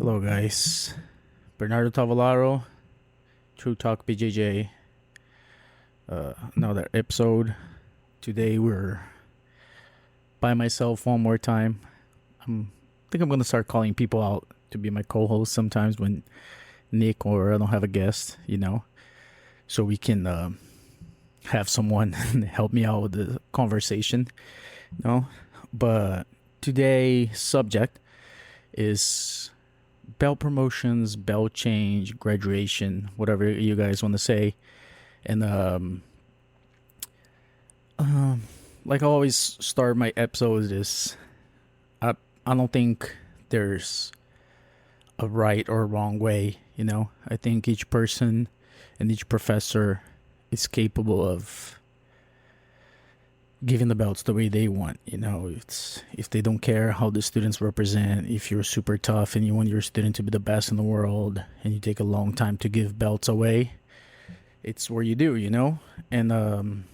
Hello, guys. Bernardo Tavalaro, True Talk BJJ. Another episode. Today we're by myself one more time. I think I'm gonna start calling people out to be my co-host sometimes when Nick or I don't have a guest, so we can have someone help me out with the conversation, But today's subject is belt promotions, belt change, graduation, whatever you guys want to say. And like I always start my episodes is I don't think there's a right or wrong way, I think each person and each professor is capable of giving the belts the way they want. It's if they don't care how the students represent, if you're super tough and you want your student to be the best in the world and you take a long time to give belts away, it's where you do, and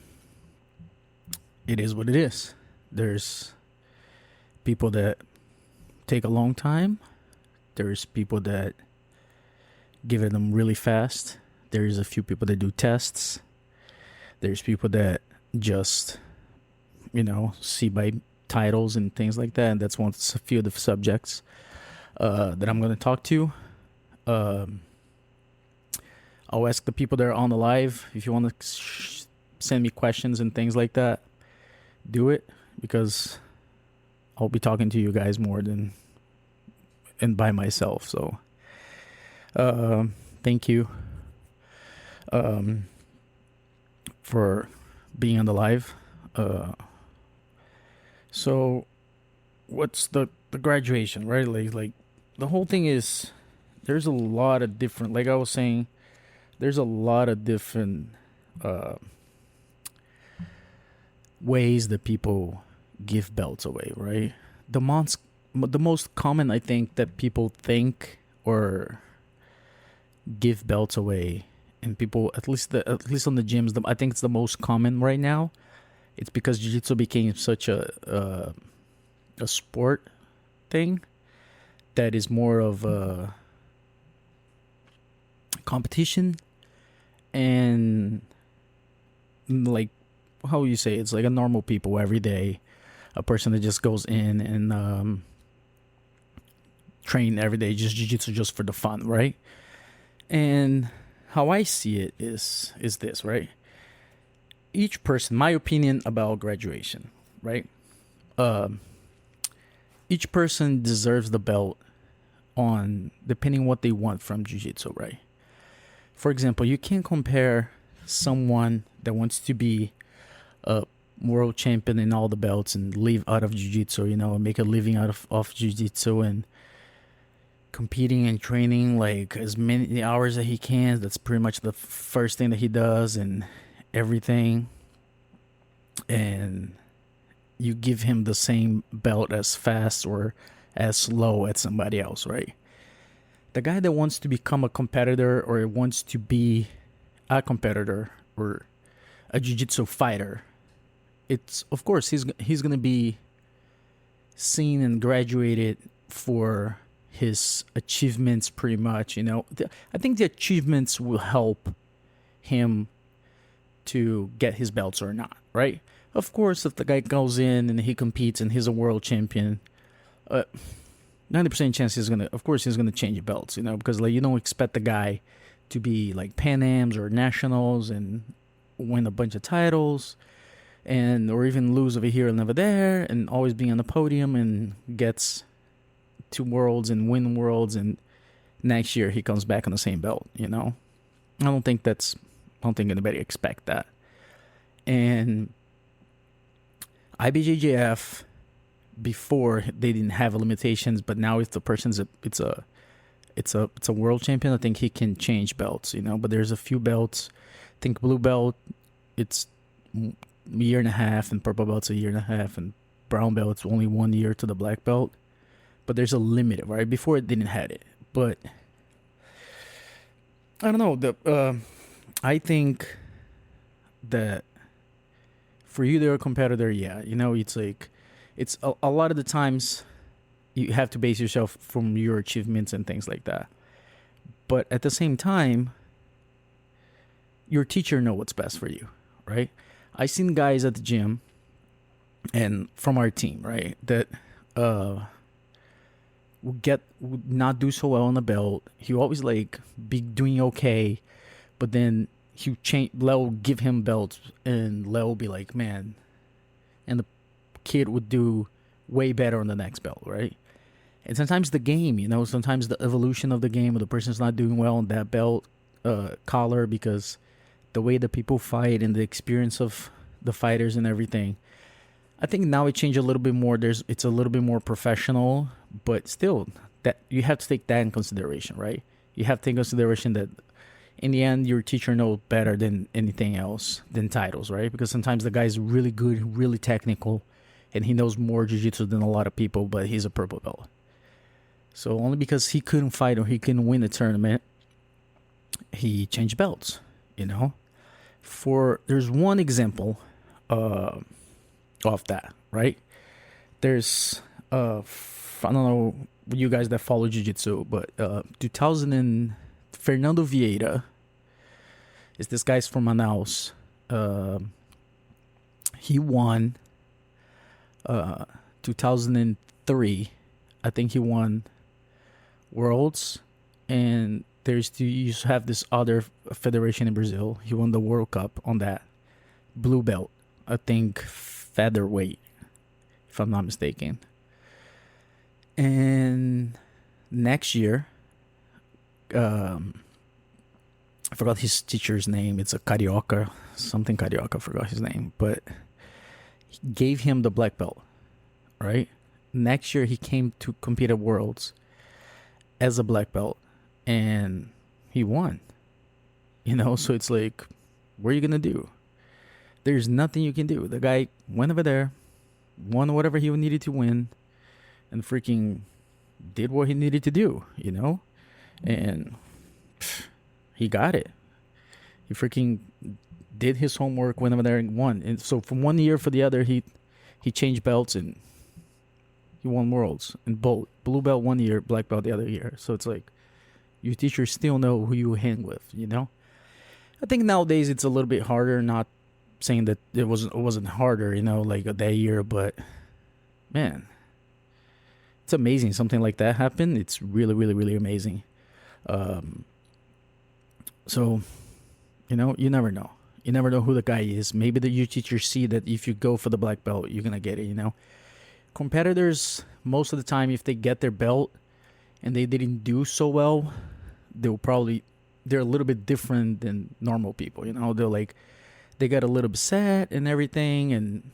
it is what it is. There's people that take a long time. There's people that give it them really fast. There's a few people that do tests. There's people that just see by titles and things like that. And that's a few of the subjects that I'm going to talk to. I'll ask the people that are on the live if you want to send me questions and things like that. Do it, because I'll be talking to you guys more than and by myself. So thank you for being on the live. So what's the graduation, right? Like the whole thing is there's a lot of different, like I was saying, there's a lot of different ways that people give belts away, right? The most common, I think, that people think or give belts away, and people at least on the gyms, I think it's the most common right now. It's because jiu-jitsu became such a sport thing that is more of a competition, and like how you say, it's like a normal people every day, a person that just goes in and train every day, just jiu-jitsu just for the fun, right? And how I see it is this, right? Each person, my opinion about graduation, right? Each person deserves the belt on depending what they want from jiu-jitsu, right? For example, you can't compare someone that wants to be a world champion in all the belts and live out of jiu-jitsu, and make a living out of jiu-jitsu and competing and training like as many hours as he can. That's pretty much the first thing that he does and everything. And you give him the same belt as fast or as slow as somebody else, right? The guy that wants to become a competitor or wants to be a competitor or a jiu-jitsu fighter, it's of course he's gonna be seen and graduated for his achievements, pretty much. I think the achievements will help him to get his belts or not, right? Of course, if the guy goes in and he competes and he's a world champion, 90% chance he's gonna change belts, because like you don't expect the guy to be like Pan Ams or Nationals and win a bunch of titles, and or even lose over here and over there, and always being on the podium and gets to worlds and win worlds, and next year he comes back on the same belt. I don't think anybody expect that. And IBJJF, before they didn't have limitations, but now if the person's it's a world champion, I think he can change belts. But there's a few belts. I think blue belt, it's a year and a half, and purple belt's a year and a half, and brown belt's only 1 year to the black belt. But there's a limit, right? Before it didn't have it, but I don't know. I think that for you, they're a competitor. Yeah, it's like it's a lot of the times You have to base yourself from your achievements and things like that. But at the same time, your teacher know what's best for you, right? I seen guys at the gym and from our team, right, that would not do so well on the belt. He always like be doing okay, but then he change. Leo give him belts, and Leo will be like, man, and the kid would do way better on the next belt, right? And sometimes the game, sometimes the evolution of the game, or the person's not doing well on that belt collar because the way that people fight and the experience of the fighters and everything. I think now it changed a little bit more. It's a little bit more professional, but still, that you have to take that in consideration, right? You have to take in consideration that in the end, your teacher knows better than anything else than titles, right? Because sometimes the guy's really good, really technical, and he knows more jiu-jitsu than a lot of people, but he's a purple belt. So only because he couldn't fight or he couldn't win a tournament, he changed belts, There's one example of that, right? There's I don't know you guys that follow jiu-jitsu, but 2000 and Fernando Vieira is this guy's from Manaus. He won 2003. I think he won Worlds, and you used to have this other federation in Brazil. He won the World Cup on that blue belt. I think featherweight, if I'm not mistaken. And next year, I forgot his teacher's name. It's a Carioca, something Carioca. I forgot his name, but he gave him the black belt, right? Next year, he came to compete at Worlds as a black belt, and he won. So it's like, what are you gonna do? There's nothing you can do. The guy went over there, won whatever he needed to win, and freaking did what he needed to do, And he got it. He freaking did his homework, went over there and won. And so from one year for the other, he changed belts and he won Worlds. And both blue belt 1 year, black belt the other year. So it's like your teachers still know who you hang with, I think nowadays it's a little bit harder, not saying that it wasn't harder, like that year, but man, it's amazing something like that happened. It's really, really, really amazing. So, you never know. You never know who the guy is. Maybe your teachers see that if you go for the black belt, you're gonna get it. Competitors, most of the time, if they get their belt and they didn't do so well, they're a little bit different than normal people. They're like, they got a little bit sad and everything, and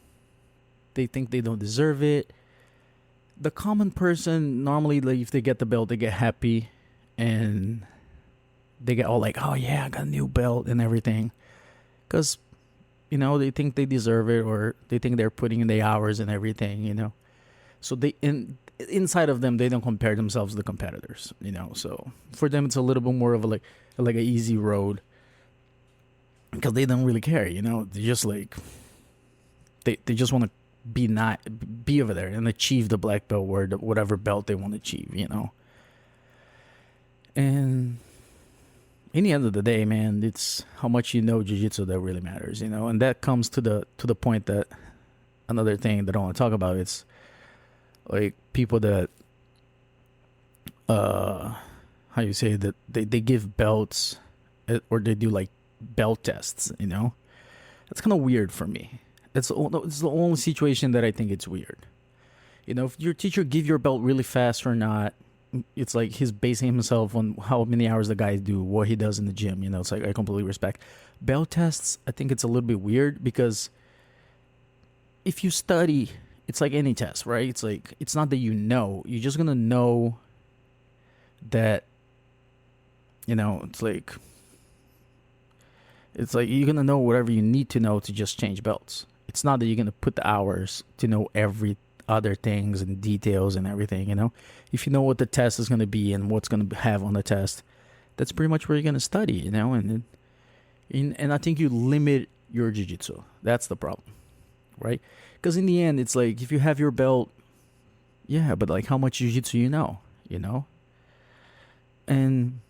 they think they don't deserve it. The common person, normally, like, if they get the belt, they get happy and they get all like, oh yeah, I got a new belt and everything. Because, they think they deserve it, or they think they're putting in the hours and everything, So inside of them, they don't compare themselves to the competitors, So for them, it's a little bit more of a like an easy road. Because they don't really care, They just like, they just want to be over there and achieve the black belt or whatever belt they want to achieve, And in the end of the day, man, it's how much you know jiu-jitsu that really matters, And that comes to the point that another thing that I want to talk about, it's like people that how you say that they give belts, or they do like belt tests, That's kind of weird for me. It's the only situation that I think it's weird. If your teacher give your belt really fast or not, it's like he's basing himself on how many hours the guy do, what he does in the gym. It's like, I completely respect. Belt tests, I think it's a little bit weird, because if you study, it's like any test, right? It's like, it's not that you're just going to know that, it's like you're going to know whatever you need to know to just change belts. It's not that you're going to put the hours to know every other things and details and everything, If you know what the test is going to be and what's going to have on the test, that's pretty much where you're going to study, And I think you limit your jiu-jitsu. That's the problem, right? Because in the end, it's like, if you have your belt, Yeah, but like how much jiu-jitsu you know? And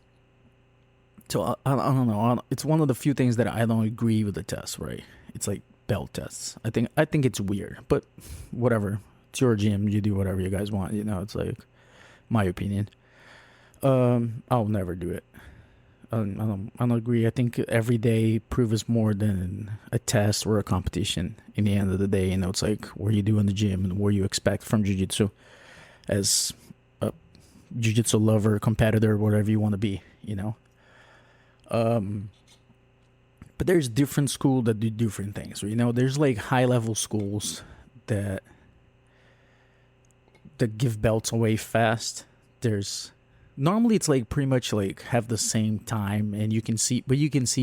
so I don't know. It's one of the few things that I don't agree with the test, right? It's like belt tests. I think it's weird, but whatever. It's your gym. You do whatever you guys want. It's like my opinion. I'll never do it. I don't agree. I think every day proves more than a test or a competition. In the end of the day, it's like what you do in the gym and what you expect from jiu-jitsu as a jiu-jitsu lover, competitor, whatever you want to be. Um, but there's different schools that do different things. There's like high-level schools that give belts away fast. There's normally it's like pretty much like have the same time, and you can see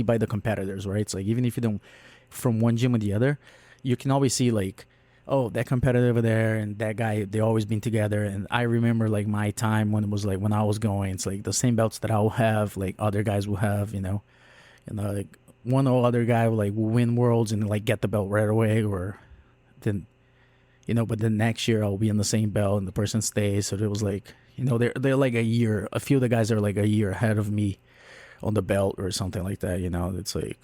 by the competitors, right? It's like even if you don't from one gym or the other, you can always see like, oh, that competitor over there and that guy, they always been together. And I remember like my time when it was like when I was going, it's like the same belts that I'll have, like other guys will have, and like one or other guy will like win worlds and like get the belt right away, or then but the next year I'll be in the same belt and the person stays. So it was like, they're like a year. A few of the guys are like a year ahead of me on the belt or something like that. It's like,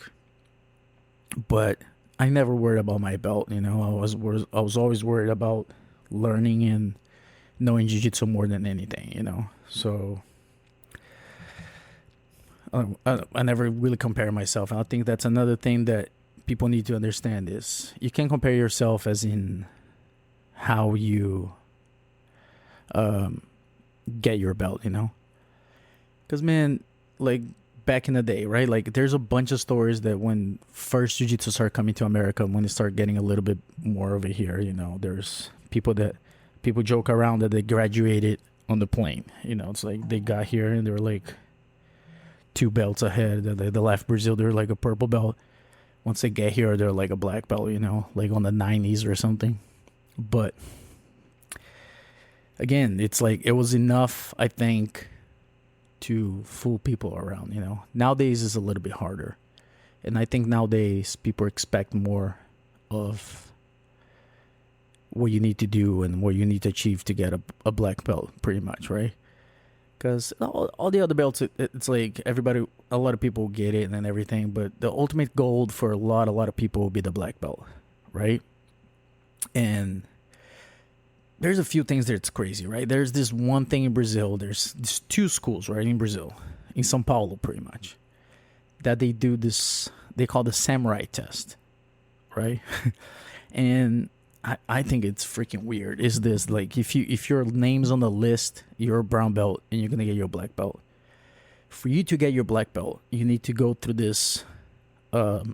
but I never worried about my belt. I was always worried about learning and knowing jiu-jitsu more than anything. So I never really compare myself. And I think that's another thing that people need to understand is you can't compare yourself as in how you get your belt, because man, like back in the day, right, like there's a bunch of stories that when first jiu-jitsu started coming to America, when it started getting a little bit more over here, there's people joke around that they graduated on the plane. It's like they got here and they were like 2 belts ahead. They left Brazil, they're like a purple belt. Once they get here, they're like a black belt, like on the 90s or something. But again, it's like it was enough, I think, to fool people around. Nowadays is a little bit harder, and I think nowadays people expect more of what you need to do and what you need to achieve to get a black belt, pretty much, right? Because all the other belts, it's like a lot of people get it and everything, but the ultimate goal for a lot of people will be the black belt, right? And there's a few things that's crazy, right? There's this one thing in Brazil. There's 2 schools, right, in Brazil, in São Paulo, pretty much, that they do this. They call the samurai test, right? And I think it's freaking weird. Is this like if your name's on the list, you're a brown belt and you're gonna get your black belt. For you to get your black belt, you need to go through this, the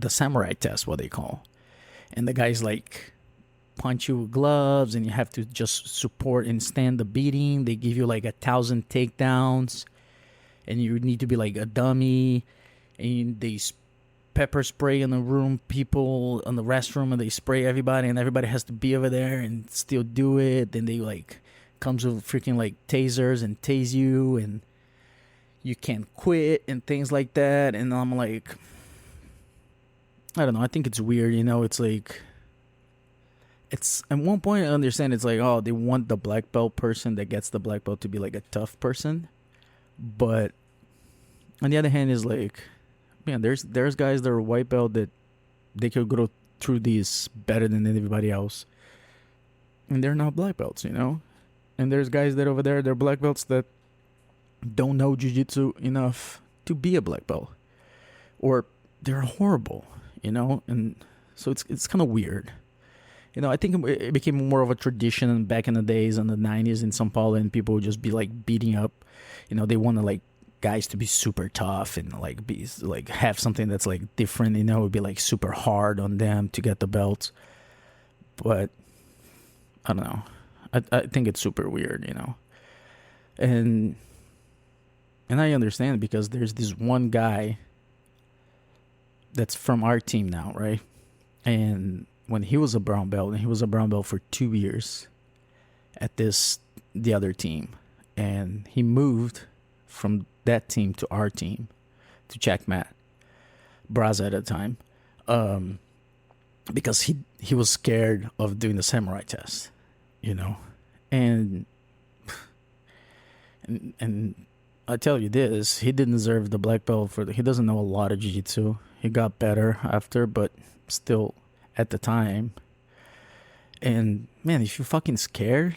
samurai test, what they call. And the guy's like punch you with gloves and you have to just support and stand the beating. They give you like 1,000 takedowns and you need to be like a dummy, and they pepper spray in the room, people in the restroom, and they spray everybody, and everybody has to be over there and still do it. Then they like comes with freaking like tasers and tase you, and you can't quit and things like that. And I'm like, I don't know. I think it's weird, It's like, it's at one point I understand it's like, oh, they want the black belt person that gets the black belt to be like a tough person, but on the other hand, is like, man, there's guys that are white belt that they could go through these better than everybody else, and they're not black belts, And there's guys that over there, they're black belts that don't know jiu-jitsu enough to be a black belt, or they're horrible. And so it's kind of weird. I think it became more of a tradition back in the days in the 90s in São Paulo, and people would just be like beating up. They want to like guys to be super tough and like be like have something that's like different. It would be like super hard on them to get the belts. But I don't know. I think it's super weird, and I understand because there's this one guy that's from our team now, right? And when he was a brown belt, and he was a brown belt for 2 years at the other team, and he moved from that team to our team, to Checkmat Braza at the time, because he was scared of doing the samurai test. you know. And and I tell you this, he didn't deserve the black belt he doesn't know a lot of jiu-jitsu. He got better after, but still at the time. And man, if you're fucking scared,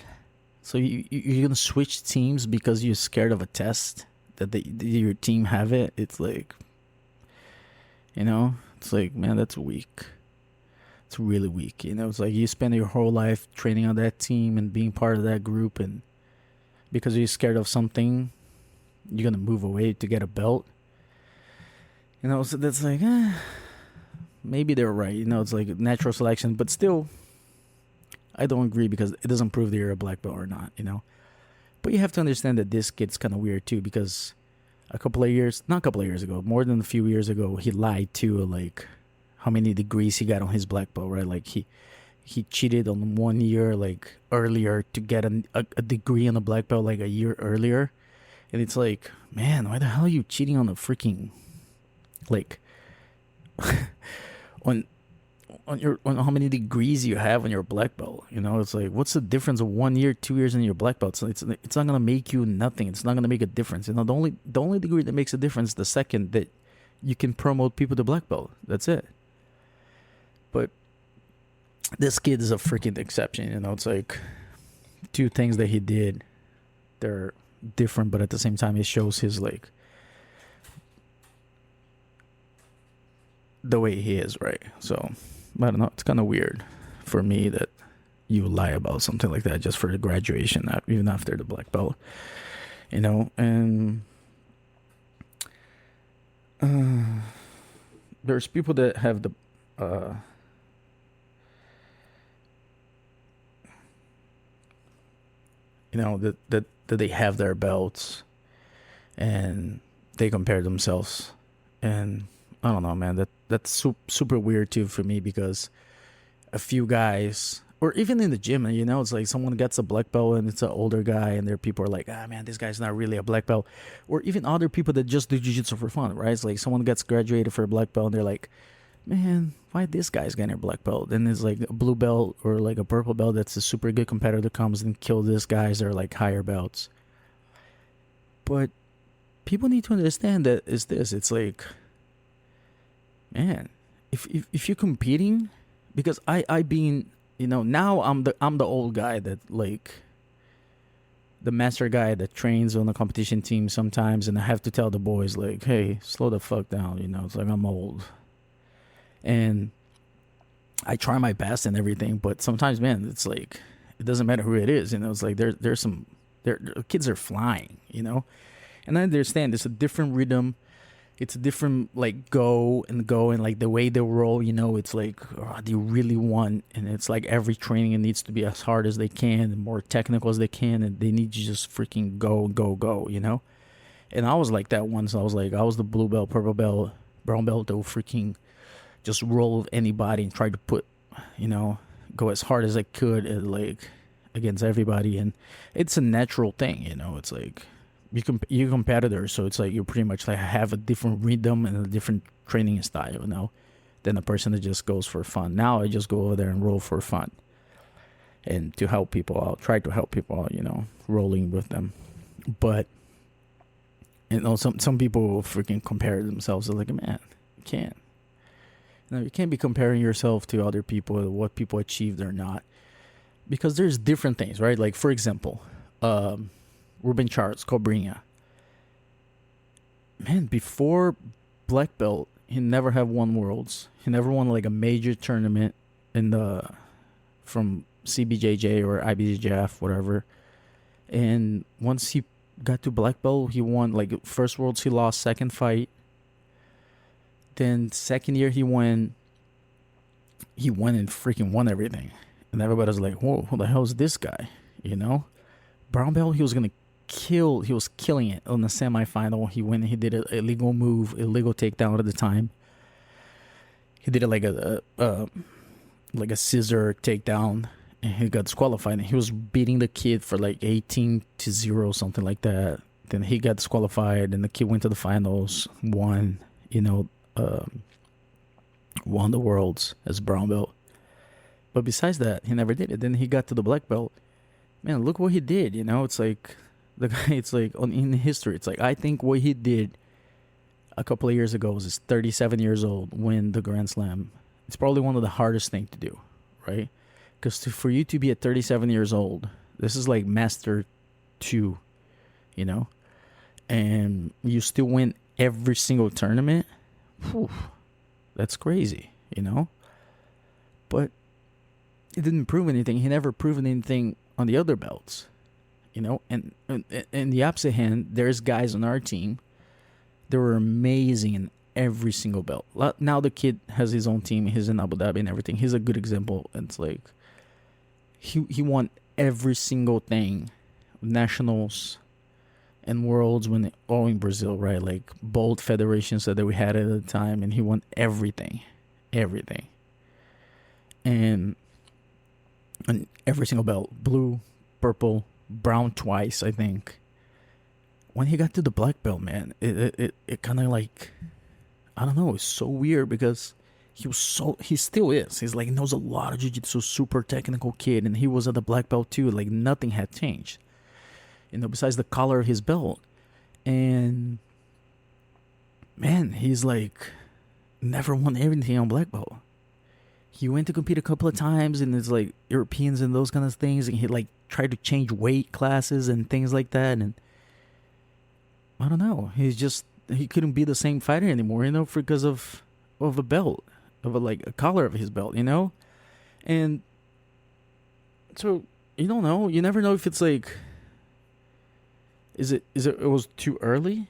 so you're gonna switch teams because you're scared of a test that your team have it. It's like, it's like, man, that's weak. It's really weak. It's like you spend your whole life training on that team and being part of that group, and because you're scared of something, you're gonna move away to get a belt. So that's like, maybe they're right. It's like natural selection, but still, I don't agree because it doesn't prove that you're a black belt or not. But you have to understand that this kid's kind of weird too, because not a couple of years ago, more than a few years ago, he lied to like how many degrees he got on his black belt, right? Like he cheated on 1 year like earlier to get a degree on a black belt like a year earlier. And it's like, man, why the hell are you cheating on a freaking like on how many degrees you have on your black belt? It's like, what's the difference of 1 year, 2 years in your black belt? So it's not gonna make you nothing. It's not gonna make a difference. The only degree that makes a difference is the second that you can promote people to black belt. That's it. But this kid is a freaking exception. It's like two things that he did, they're different, but at the same time it shows his like the way he is, right? So I don't know, it's kind of weird for me that you lie about something like that just for the graduation, even after the black belt, and there's people that have the that they have their belts and they compare themselves, and I don't know, man, that's super weird too for me, because a few guys, or even in the gym, it's like someone gets a black belt and it's an older guy, and there people are like, man, this guy's not really a black belt. Or even other people that just do jiu-jitsu for fun, right? It's like someone gets graduated for a black belt and they're like, man, why this guy's getting a black belt? And it's like a blue belt or like a purple belt that's a super good competitor comes and kills these guys that are like higher belts. But people need to understand that it's like, man, if you're competing, because I being, now I'm the old guy that like the master guy that trains on the competition team sometimes, and I have to tell the boys like, hey, slow the fuck down. It's like I'm old, and I try my best and everything, but sometimes, man, it's like it doesn't matter who it is. It's like there's some kids are flying, and I understand it's a different rhythm. It's a different like go and like the way they roll, it's like they really want, and it's like every training it needs to be as hard as they can and more technical as they can, and they need to just freaking go, And I was like that once. I was the blue belt, purple belt, brown belt that would freaking just roll with anybody and try to put, go as hard as I could like against everybody, and it's a natural thing, it's like you're competitors, so it's like you pretty much like have a different rhythm and a different training style, than a person that just goes for fun. Now I just go over there and roll for fun, and to help people out, try to help people out, rolling with them. But some people will freaking compare themselves. They're like, man, you can't. You can't be comparing yourself to other people, what people achieved or not, because there's different things, right? Like for example, Ruben Charles, Cobrinha. Man, before black belt, he never had won worlds. He never won like a major tournament from CBJJ or IBJJF, whatever. And once he got to black belt, he won like first worlds he lost, second fight. Then second year he won and freaking won everything. And everybody's like, whoa, who the hell is this guy? Brown belt, he was killing it on the semifinal. He did an illegal move, illegal takedown at the time. He did it like a scissor takedown, and he got disqualified. And he was beating the kid for like 18-0, something like that. Then he got disqualified, and the kid went to the finals, won the worlds as brown belt. But besides that, he never did it. Then he got to the black belt, man, look what he did. It's like the guy. It's like in history. It's like I think what he did a couple of years ago was he's 37 years old, win the Grand Slam. It's probably one of the hardest things to do, right? Because for you to be at 37 years old, this is like Master 2, you know? And you still win every single tournament. Whew, that's crazy. But it didn't prove anything. He never proven anything on the other belts. And the opposite hand, there's guys on our team. They were amazing in every single belt. Now the kid has his own team. He's in Abu Dhabi and everything. He's a good example. It's like he won every single thing, nationals and worlds when all in Brazil, right? Like bold federations that we had at the time, and he won everything. And every single belt, blue, purple, brown twice, I think. When he got to the black belt, man, it kind of like, I don't know, it's so weird because he still is. He's like, knows a lot of jiu-jitsu, super technical kid, and he was at the black belt too. Like nothing had changed, besides the color of his belt. And man, he's like never won anything on black belt. He went to compete a couple of times, and it's like Europeans and those kind of things, and he like tried to change weight classes and things like that, and I don't know. He couldn't be the same fighter anymore, because of a belt, of a collar of his belt, and so you don't know. You never know if it's like, it was too early,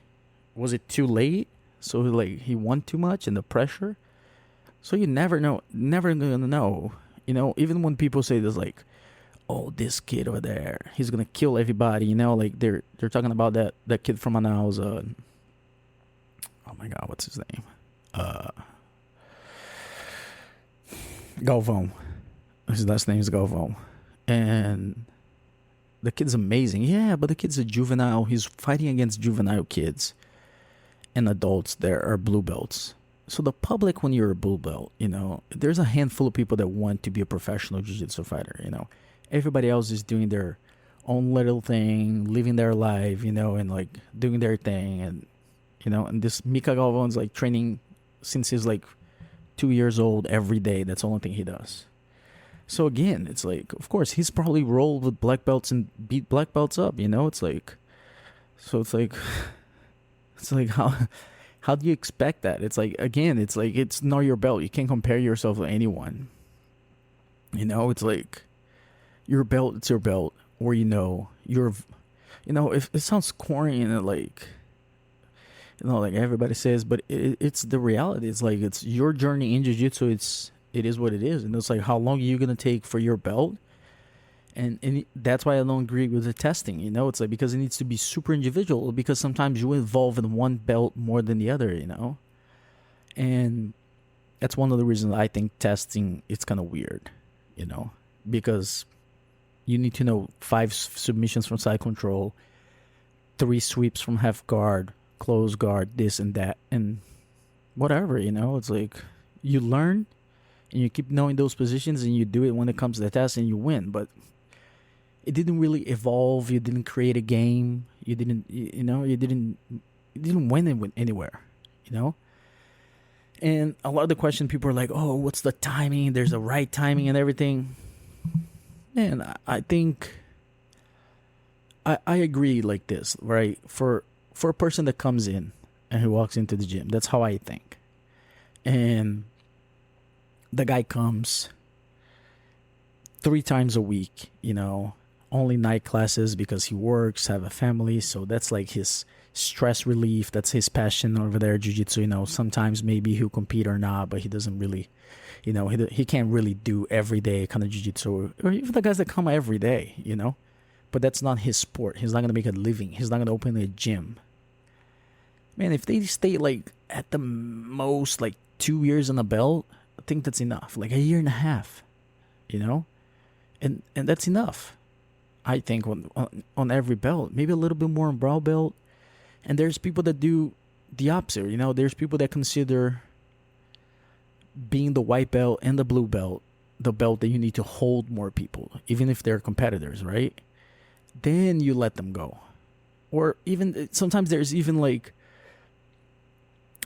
was it too late? So like he won too much and the pressure. So you never know, never gonna know. Even when people say this, like, oh, this kid over there, he's gonna kill everybody. Like they're talking about that kid from Manaus. Oh my God, what's his name? Galvão. His last name is Galvão, and the kid's amazing. Yeah, but the kid's a juvenile. He's fighting against juvenile kids and adults. There are blue belts. So the public, when you're a blue belt, there's a handful of people that want to be a professional jiu-jitsu fighter. Everybody else is doing their own little thing, living their life, and like doing their thing, and this Mika Galvão's like training since he's like 2 years old every day. That's the only thing he does. So again, it's like, of course, he's probably rolled with black belts and beat black belts up. It's like, so it's like how do you expect that? It's like, again, it's like, it's not your belt. You can't compare yourself to anyone. It's like, your belt, it's your belt, or if it sounds corny and like everybody says, but it's the reality. It's like, it's your journey in jiu-jitsu. It is what it is, and it's like, how long are you gonna take for your belt? And that's why I don't agree with the testing. It's like, because it needs to be super individual, because sometimes you evolve in one belt more than the other. And that's one of the reasons I think testing, it's kind of weird. Because you need to know 5 submissions from side control, 3 sweeps from half guard, close guard, this and that, and whatever. It's like, you learn and you keep knowing those positions, and you do it when it comes to the test, and you win. But it didn't really evolve. You didn't create a game. You didn't win it anywhere. And a lot of the questions, people are like, oh, what's the timing? There's a right timing and everything. Man, I think I agree like this, right? For a person that comes in and who walks into the gym, that's how I think. And the guy comes 3 times a week, only night classes because he works, have a family. So that's like his stress relief. That's his passion over there, jiu-jitsu. Sometimes maybe he'll compete or not, but he doesn't really, he can't really do everyday kind of jiu-jitsu, or even the guys that come every day, but that's not his sport. He's not going to make a living. He's not going to open a gym. Man, if they stay like at the most like 2 years on the belt, I think that's enough. Like a year and a half, and that's enough. I think on every belt, maybe a little bit more on brown belt. And there's people that do the opposite. There's people that consider being the white belt and the blue belt the belt that you need to hold more people, even if they're competitors, right? then you let them go. Or even sometimes there's even like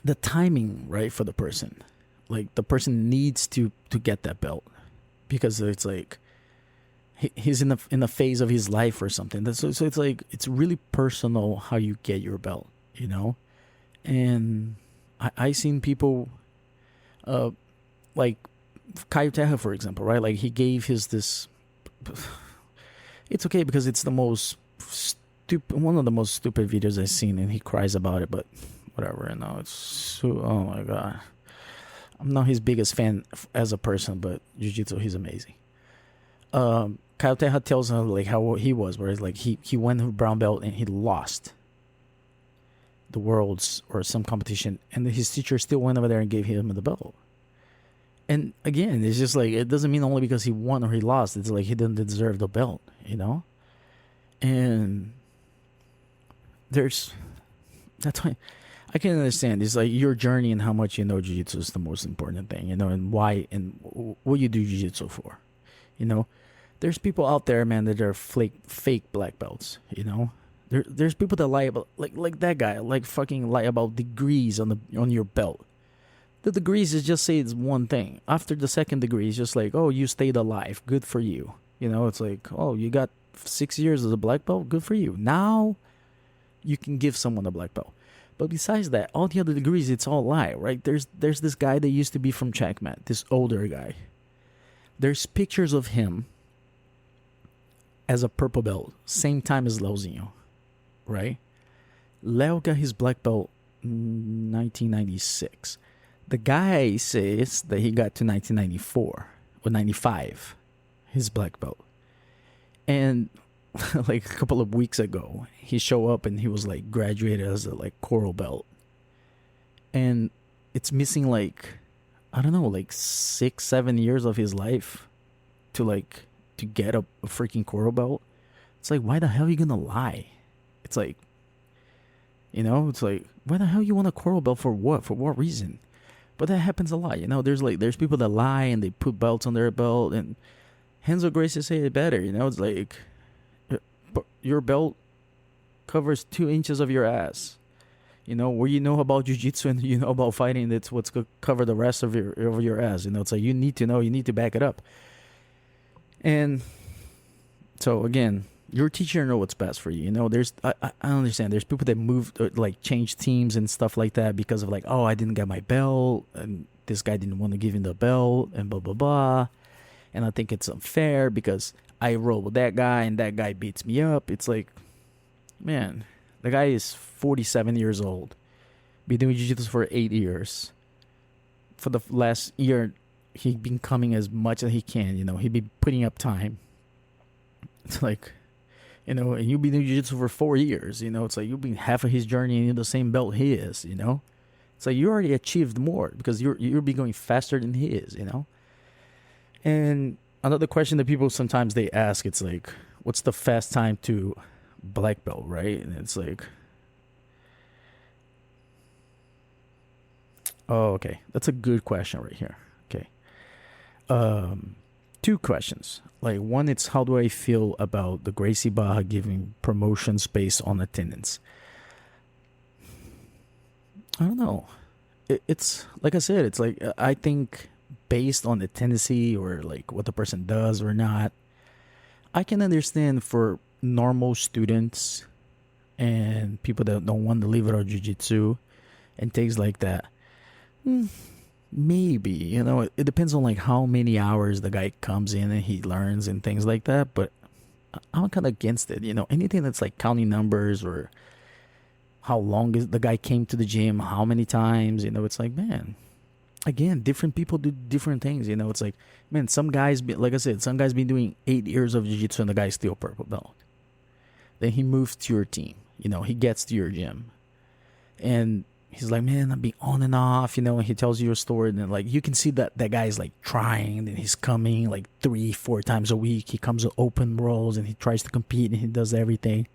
the timing, right, for the person. Like the person needs to get that belt because it's like he's in a phase of his life or something. So it's like it's really personal how you get your belt, you know. And I seen people, like Caio Terra, for example, right? Like he gave his this. It's okay because it's the most one of the most stupid videos I've seen, and he cries about it. But whatever, you know. It's so, oh my god. I'm not his biggest fan as a person, but jiu-jitsu, he's amazing. Caio Terra tells him like how he was, where it's like he went to brown belt and he lost the worlds or some competition, and his teacher still went over there and gave him the belt. And again, it's just like it doesn't mean only because he won or he lost. It's like he didn't deserve the belt, you know. And that's why I can understand. It's like your journey and how much you know jiu-jitsu is the most important thing, you know, and why and what you do jiu-jitsu for, you know. There's people out there, man, that are fake black belts, you know. There's people that lie about like that guy, like fucking lie about degrees on your belt. The degrees is just say it's one thing. After the second degree, it's just like, oh, you stayed alive, good for you. You know, it's like, oh, you got 6 years as a black belt, good for you. Now you can give someone a black belt. But besides that, all the other degrees, it's all lie, right? There's this guy that used to be from Checkmat, this older guy. There's pictures of him as a purple belt, same time as Leozinho, right? Leo got his black belt in 1996. The guy says that he got to 1994 or 95, his black belt. And like a couple of weeks ago, he showed up and he was like graduated as a like coral belt. And it's missing like, I don't know, like 6-7 years of his life to get a freaking coral belt. It's like, why the hell are you gonna lie? It's like, you know, it's like, why the hell you want a coral belt for what? For what reason? But that happens a lot, you know. There's people that lie and they put belts on their belt, and Renzo Gracie say it better, you know. It's like your belt covers 2 inches of your ass. You know, where you know about jiu-jitsu and you know about fighting, that's what's going to cover the rest of your ass. You know, it's like you need to know, you need to back it up. And so again, your teacher know what's best for you. You know, I understand. There's people that move, like change teams and stuff like that because of like, oh, I didn't get my belt, and this guy didn't want to give him the belt, and blah blah blah. And I think it's unfair because I roll with that guy and that guy beats me up. It's like, man, the guy is 47 years old, been doing jiu-jitsu for 8 years. For the last year, he been coming as much as he can. You know, he be putting up time. It's like, you know, and you've been doing jiu-jitsu for 4 years. You know, it's like you've been half of his journey in the same belt he is. You know, it's like you already achieved more because you'll be going faster than he is. You know, and another question that people sometimes they ask, it's like, what's the fast time to black belt, right? And it's like, oh, okay, that's a good question right here. Okay, 2 questions. Like, one, it's how do I feel about the Gracie Barra giving promotion space on attendance? I don't know. It's like I said, it's like I think based on the tendency or like what the person does or not, I can understand for normal students and people that don't want to leave it on jiu-jitsu and things like that. Maybe, you know, it depends on like how many hours the guy comes in and he learns and things like that. But I'm kind of against it, you know, anything that's like counting numbers or how long is the guy came to the gym, how many times, you know. It's like, man, again, different people do different things, you know. It's like, man, some guys, like I said, some guys been doing 8 years of jiu-jitsu and the guy's still purple belt. Then he moves to your team, you know, he gets to your gym and he's like, man, I've been on and off, you know, and he tells you a story, and then like you can see that guy's like trying, and he's coming like 3-4 times a week. He comes to open rolls and he tries to compete and he does everything.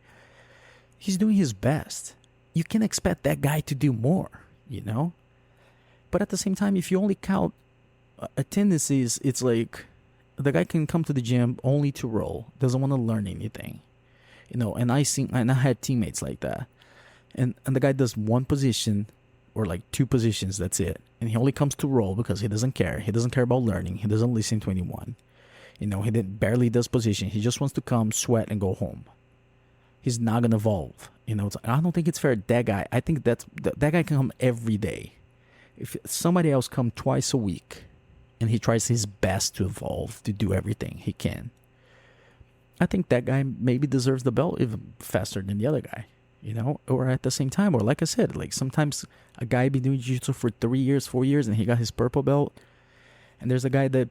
He's doing his best. You can expect that guy to do more, you know. But at the same time, if you only count attendances, it's like the guy can come to the gym only to roll, doesn't want to learn anything. And I had teammates like that, and the guy does one position or like two positions, that's it, and he only comes to roll because he doesn't care. He doesn't care about learning. He doesn't listen to anyone. He barely does position. He just wants to come, sweat, and go home. He's not gonna evolve. I don't think it's fair. That guy, I think that guy can come every day. If somebody else come twice a week, and he tries his best to evolve, to do everything he can, I think that guy maybe deserves the belt even faster than the other guy. Or at the same time, or like I said, like sometimes a guy be doing jiu-jitsu for 3 years, 4 years, and he got his purple belt, and there's a guy that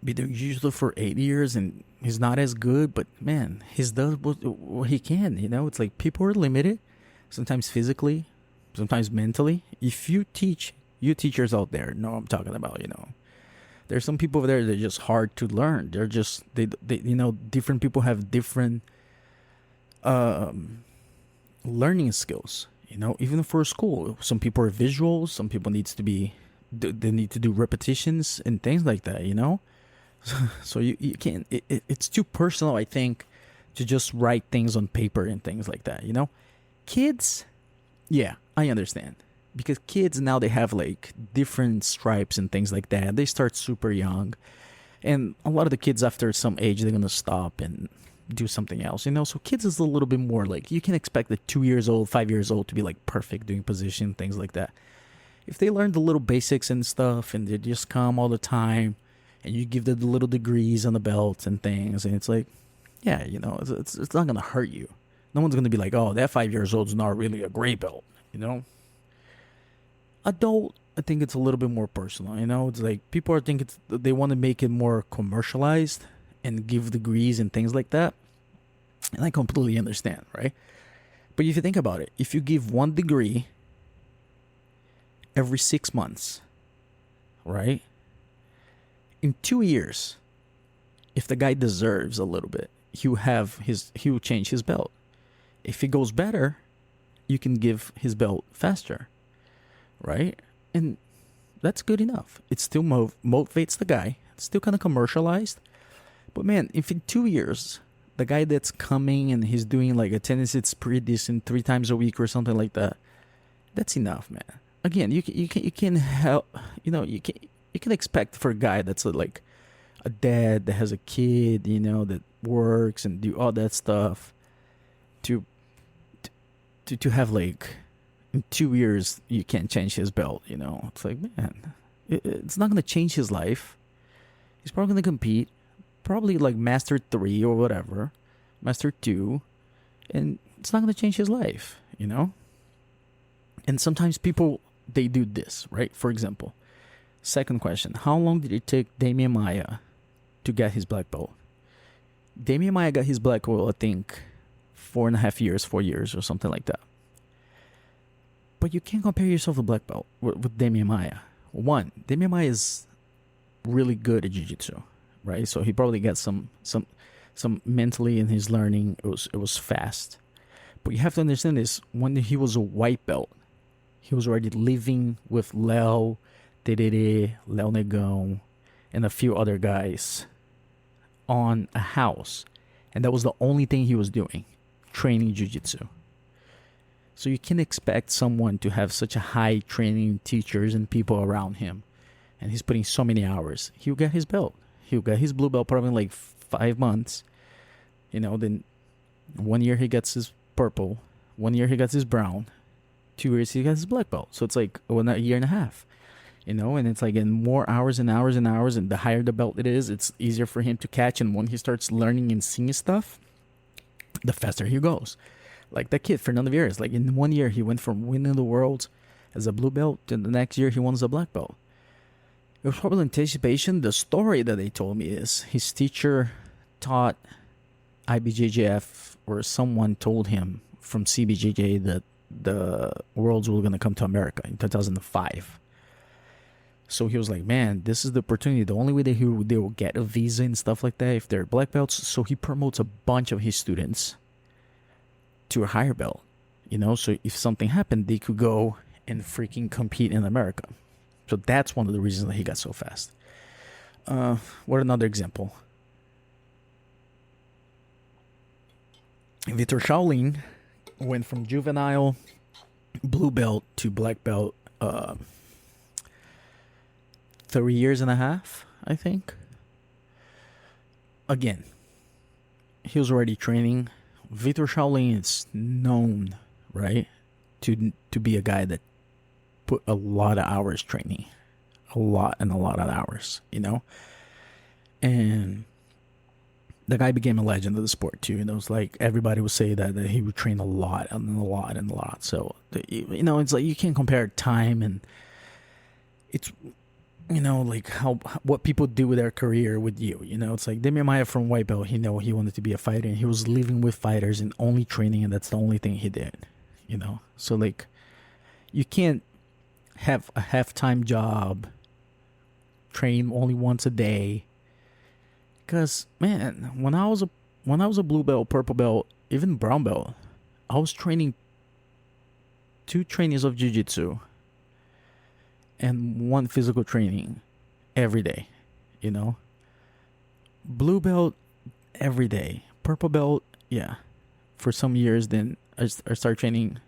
be doing jiu-jitsu for 8 years and he's not as good, but man, he's does what he can. It's like people are limited, sometimes physically, sometimes mentally. If you teachers out there know what I'm talking about. There's some people over there that are just hard to learn. They're just they different people have different learning skills. Even for school, some people are visual, some people they need to do repetitions and things like that. So you can't. It's too personal, I think, to just write things on paper and things like that. Kids, yeah, I understand, because kids now, they have like different stripes and things like that. They start super young, and a lot of the kids after some age, they're gonna stop and do something else. So kids is a little bit more like, you can expect the 2 years old, 5 years old to be like perfect doing position, things like that. If they learn the little basics and stuff, and they just come all the time, and you give them the little degrees on the belts and things, and it's like, yeah, it's not gonna hurt you. No one's gonna be like, oh, that 5 years old is not really a gray belt. Adult, I think it's a little bit more personal. It's like people they want to make it more commercialized and give degrees and things like that, and I completely understand, right? But if you think about it, if you give one degree every 6 months, right? In 2 years, if the guy deserves a little bit, he will change his belt. If it goes better, you can give his belt faster, right? And that's good enough. It still motivates the guy. It's still kind of commercialized. But man, if in 2 years, the guy that's coming and he's doing like attendance, it's pretty decent 3 times a week or something like that, that's enough, man. Again, you can help. You can expect for a guy that's like a dad that has a kid, that works and do all that stuff, to have like in 2 years you can't change his belt. It's like, man, it's not gonna change his life. He's probably gonna compete, probably like Master 3 or whatever, Master 2, and it's not gonna change his life. And sometimes people, they do this, right? For example, second question: how long did it take Damian Maia to get his black belt? Damian Maia got his black belt, I think, 4.5 years, 4 years, or something like that. But you can't compare yourself to black belt with Damian Maia. One, Damian Maia is really good at jiu-jitsu, right? So he probably got some mentally in his learning. It was fast. But you have to understand this: when he was a white belt, he was already living with Léo Tererê, Léo Negão, and a few other guys on a house. And that was the only thing he was doing, training jiu-jitsu. So you can expect someone to have such a high training teachers and people around him, and he's putting so many hours. He'll get his belt. He'll get his blue belt probably in like 5 months. Then 1 year he gets his purple, 1 year he gets his brown, 2 years he gets his black belt. So it's like a year and a half. And it's like in more hours and hours and hours, and the higher the belt it is, it's easier for him to catch. And when he starts learning and seeing stuff, the faster he goes. Like that kid, Fernando Vieira, like in 1 year, he went from winning the world as a blue belt to the next year he won as a black belt. It was probably anticipation. The story that they told me is his teacher taught IBJJF, or someone told him from CBJJ that the worlds were going to come to America in 2005. So he was like, man, this is the opportunity. The only way they will get a visa and stuff like that if they're black belts. So he promotes a bunch of his students to a higher belt, so if something happened, they could go and freaking compete in America. So that's one of the reasons that he got so fast. What another example? Victor Shaolin went from juvenile blue belt to black belt 3 years and a half, I think. Again, he was already training. Victor Shaolin is known, right, to be a guy that put a lot of hours training, a lot of hours, and the guy became a legend of the sport too. It's like everybody would say that he would train a lot and a lot and a lot. So it's like you can't compare time, and it's like how what people do with their career with you. It's like Demian Maia from white belt. He wanted to be a fighter, and he was living with fighters and only training, and that's the only thing he did. So like you can't have a half-time job, train only once a day. Because man, when I was a blue belt, purple belt, even brown belt, I was training 2 trainings of jiu-jitsu and 1 physical training every day. Blue belt every day, purple belt, yeah, for some years. Then I started training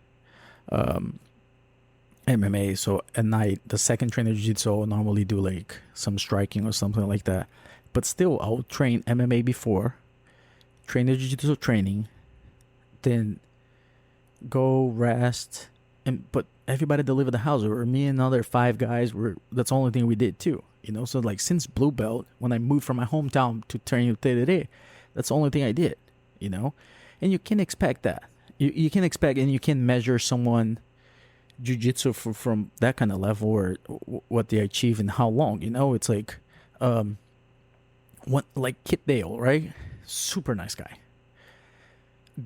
MMA. So at night, the second train of jiu-jitsu, I'll normally do like some striking or something like that. But still, I'll train MMA before, train the jiu-jitsu training, then go rest. But everybody that live at the house, or me and other 5 guys, that's the only thing we did too. So like since blue belt, when I moved from my hometown to train with Terere, that's the only thing I did. And you can expect that. You can expect, and you can measure someone jiu-jitsu from that kind of level, or what they achieve and how long. It's like like Kit Dale, right? Super nice guy,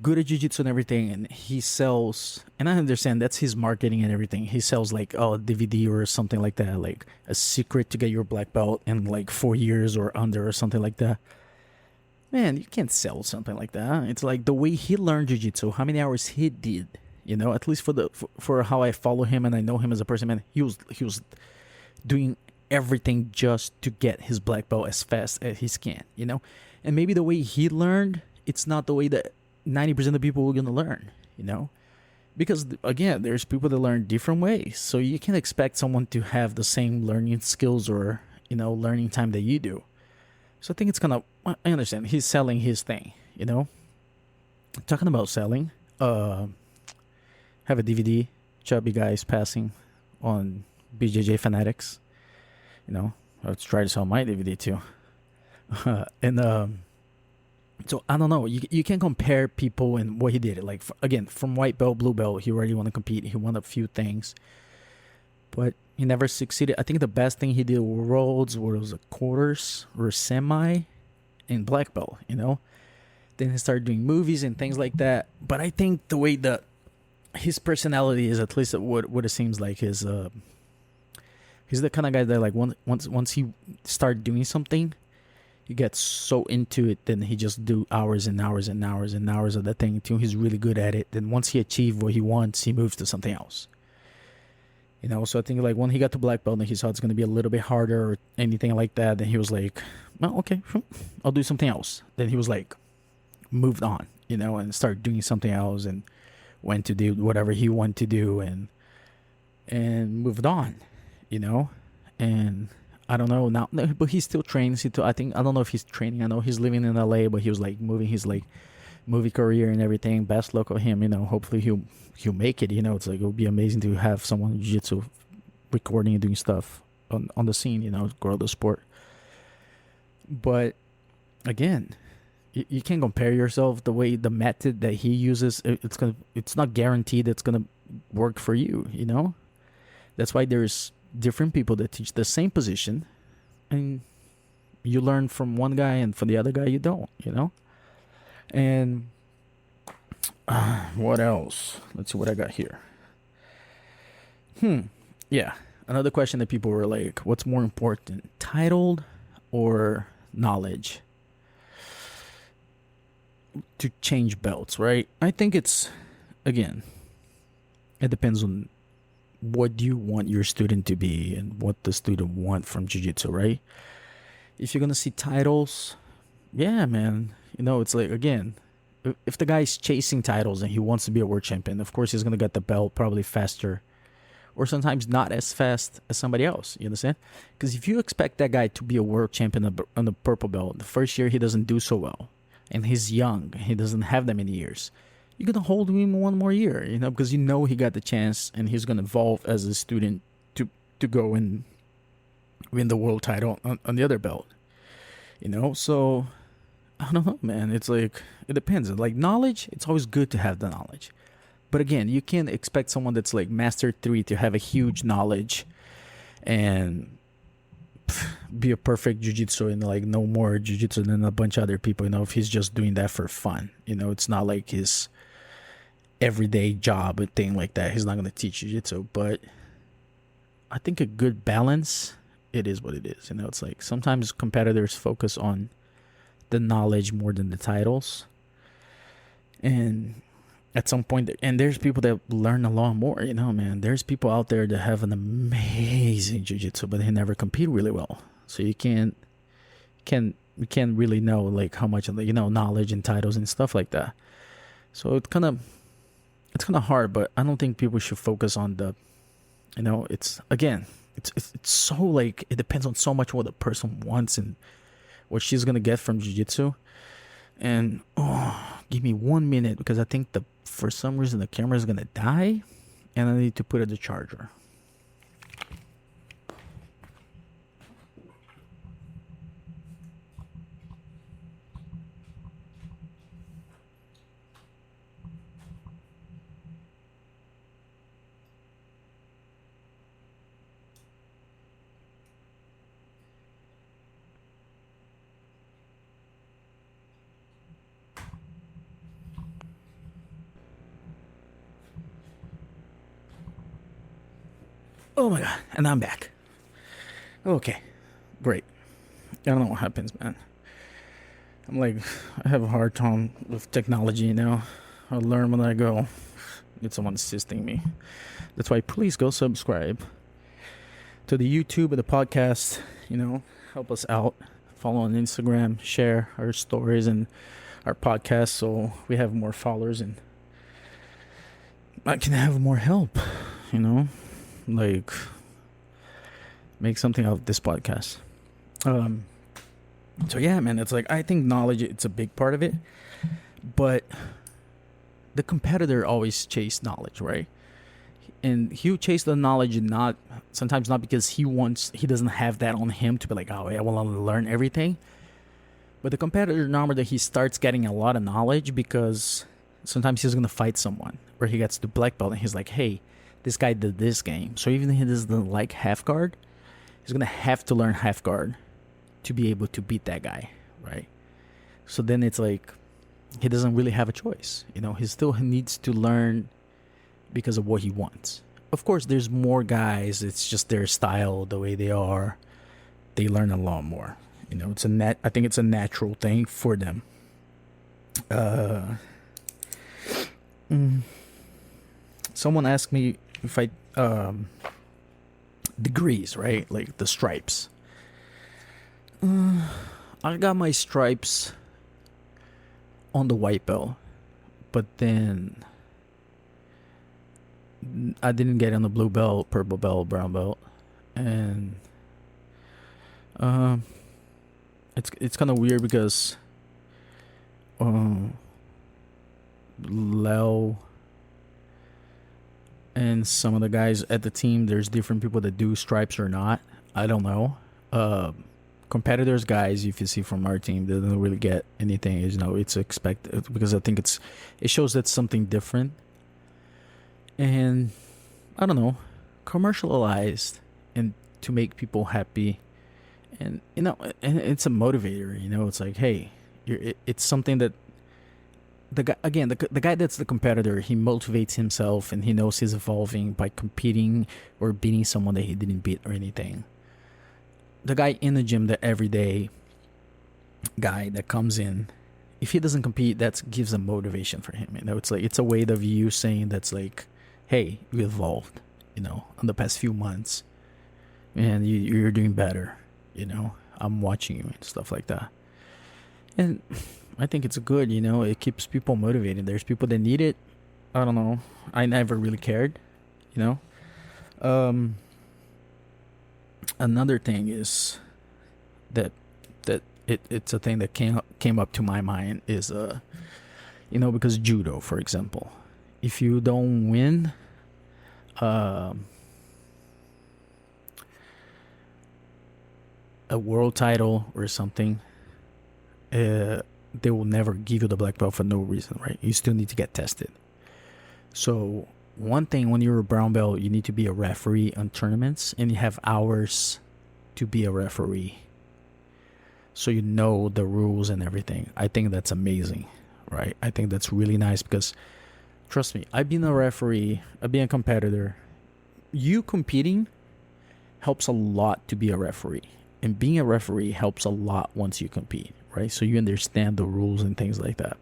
good at jiu-jitsu and everything, and he sells, and I understand that's his marketing and everything. He sells like a DVD or something like that, like a secret to get your black belt in like 4 years or under, or something like that. Man, you can't sell something like that. It's like the way he learned jiu-jitsu, how many hours he did, at least for how I follow him and I know him as a person. Man, he was doing everything just to get his black belt as fast as he can, and maybe the way he learned, it's not the way that 90% of people are going to learn, because again, there's people that learn different ways. So you can't expect someone to have the same learning skills or learning time that you do. So I think I understand he's selling his thing. Talking about selling, have a DVD, chubby guys passing on BJJ Fanatics. Let's try to sell my DVD too. So I don't know. You can compare people and what he did. Like again, from white belt, blue belt, he already want to compete. He won a few things, but he never succeeded. I think the best thing he did were Worlds, was a quarters or semi, in black belt. Then he started doing movies and things like that. But I think the way that his personality is, at least what it seems like, is he's the kind of guy that like once he start doing something, he gets so into it, then he just do hours and hours and hours and hours of that thing until he's really good at it. Then once he achieves what he wants, he moves to something else. So I think like when he got to black belt and he saw it's going to be a little bit harder or anything like that, then he was like, well, okay, I'll do something else. Then he was like, moved on, and started doing something else, and went to do whatever he wanted to do, and moved on, and I don't know now, but he still trains. I don't know if he's training. I know he's living in LA, but he was like moving his like movie career and everything. Best luck of him, hopefully he'll make it. It's like it would be amazing to have someone in jiu-jitsu recording and doing stuff on the scene, grow the sport. But again, you can't compare yourself. The method that he uses, it's not guaranteed it's gonna work for you. That's why there's different people that teach the same position, and you learn from one guy, and from the other guy you don't. And what else? Let's see what I got here. Yeah, another question that people were like, what's more important, title or knowledge to change belts, right? I think it depends on what you want your student to be and what the student want from jiu-jitsu, right? If you're gonna see titles, yeah, man, it's like, again, if the guy's chasing titles and he wants to be a world champion, of course he's gonna get the belt probably faster, or sometimes not as fast as somebody else. You understand? Because if you expect that guy to be a world champion on the purple belt, the first year he doesn't do so well, and he's young, he doesn't have that many years. You're gonna hold him one more year, because you know he got the chance, and he's gonna evolve as a student to go and win the world title on the other belt. So I don't know, man. It's like, it depends. Like, knowledge, it's always good to have the knowledge. But again, you can't expect someone that's like Master 3 to have a huge knowledge and be a perfect jiu-jitsu and like know more jiu-jitsu than a bunch of other people, if he's just doing that for fun. It's not like his everyday job and thing like that. He's not going to teach jiu-jitsu. But I think a good balance, it is what it is. It's like sometimes competitors focus on the knowledge more than the titles. And at some point, and there's people that learn a lot more, man. There's people out there that have an amazing jiu-jitsu, but they never compete really well. So you can't really know like how much of the, knowledge and titles and stuff like that. So it's kind of hard, but I don't think people should focus on the, it's so like, it depends on so much what the person wants and what she's going to get from jiu-jitsu. And give me 1 minute, because I think for some reason the camera is gonna die, and I need to put it the charger. Oh my god, and I'm back. Okay, great. I don't know what happens, man. I'm like, I have a hard time with technology now. I learn when I go. Need someone assisting me. That's why please go subscribe to the YouTube and the podcast. Help us out. Follow on Instagram, share our stories and our podcast so we have more followers and I can have more help, like make something out of this podcast. So yeah, man, it's like, I think knowledge, it's a big part of it, but the competitor always chase knowledge, right? And he'll chase the knowledge, and sometimes not because he doesn't have that on him to be like, oh, I want to learn everything. But the competitor, normally, he starts getting a lot of knowledge because sometimes he's going to fight someone where he gets to black belt and he's like, hey, this guy did this game. So even if he doesn't like half guard, he's going to have to learn half guard to be able to beat that guy, right? So then it's like, he doesn't really have a choice. He still needs to learn because of what he wants. Of course, there's more guys, it's just their style, the way they are. They learn a lot more. I think it's a natural thing for them. Someone asked me if I degrees, right? Like the stripes. I got my stripes on the white belt, but then I didn't get on the blue belt, purple belt, brown belt, and it's kind of weird because Leo and some of the guys at the team, there's different people that do stripes or not. I don't know. Competitors, guys, if you see from our team, they don't really get anything. It's expected because I think it shows that something different. And I don't know, commercialized and to make people happy, and and it's a motivator. It's like, hey, it's something that the guy that's the competitor, he motivates himself and he knows he's evolving by competing or beating someone that he didn't beat or anything. The guy in the gym, the everyday guy that comes in, if he doesn't compete, that gives a motivation for him. It's like, it's a way of you saying that's like, hey, you evolved, in the past few months, and you're doing better, I'm watching you and stuff like that. And I think it's good. It keeps people motivated. There's people that need it. I don't know. I never really cared. You know. Um, Another thing is that it's a thing that came up to my mind is because judo, for example, if you don't win uh, a world title or something, they will never give you the black belt for no reason, right? You still need to get tested. So one thing, when you're a brown belt, you need to be a referee on tournaments, and you have hours to be a referee, so you know the rules and everything. I think that's amazing, right? I think that's really nice because, trust me, I've been a referee, I've been a competitor. You competing helps a lot to be a referee, and being a referee helps a lot once you compete, right? So you understand the rules and things like that.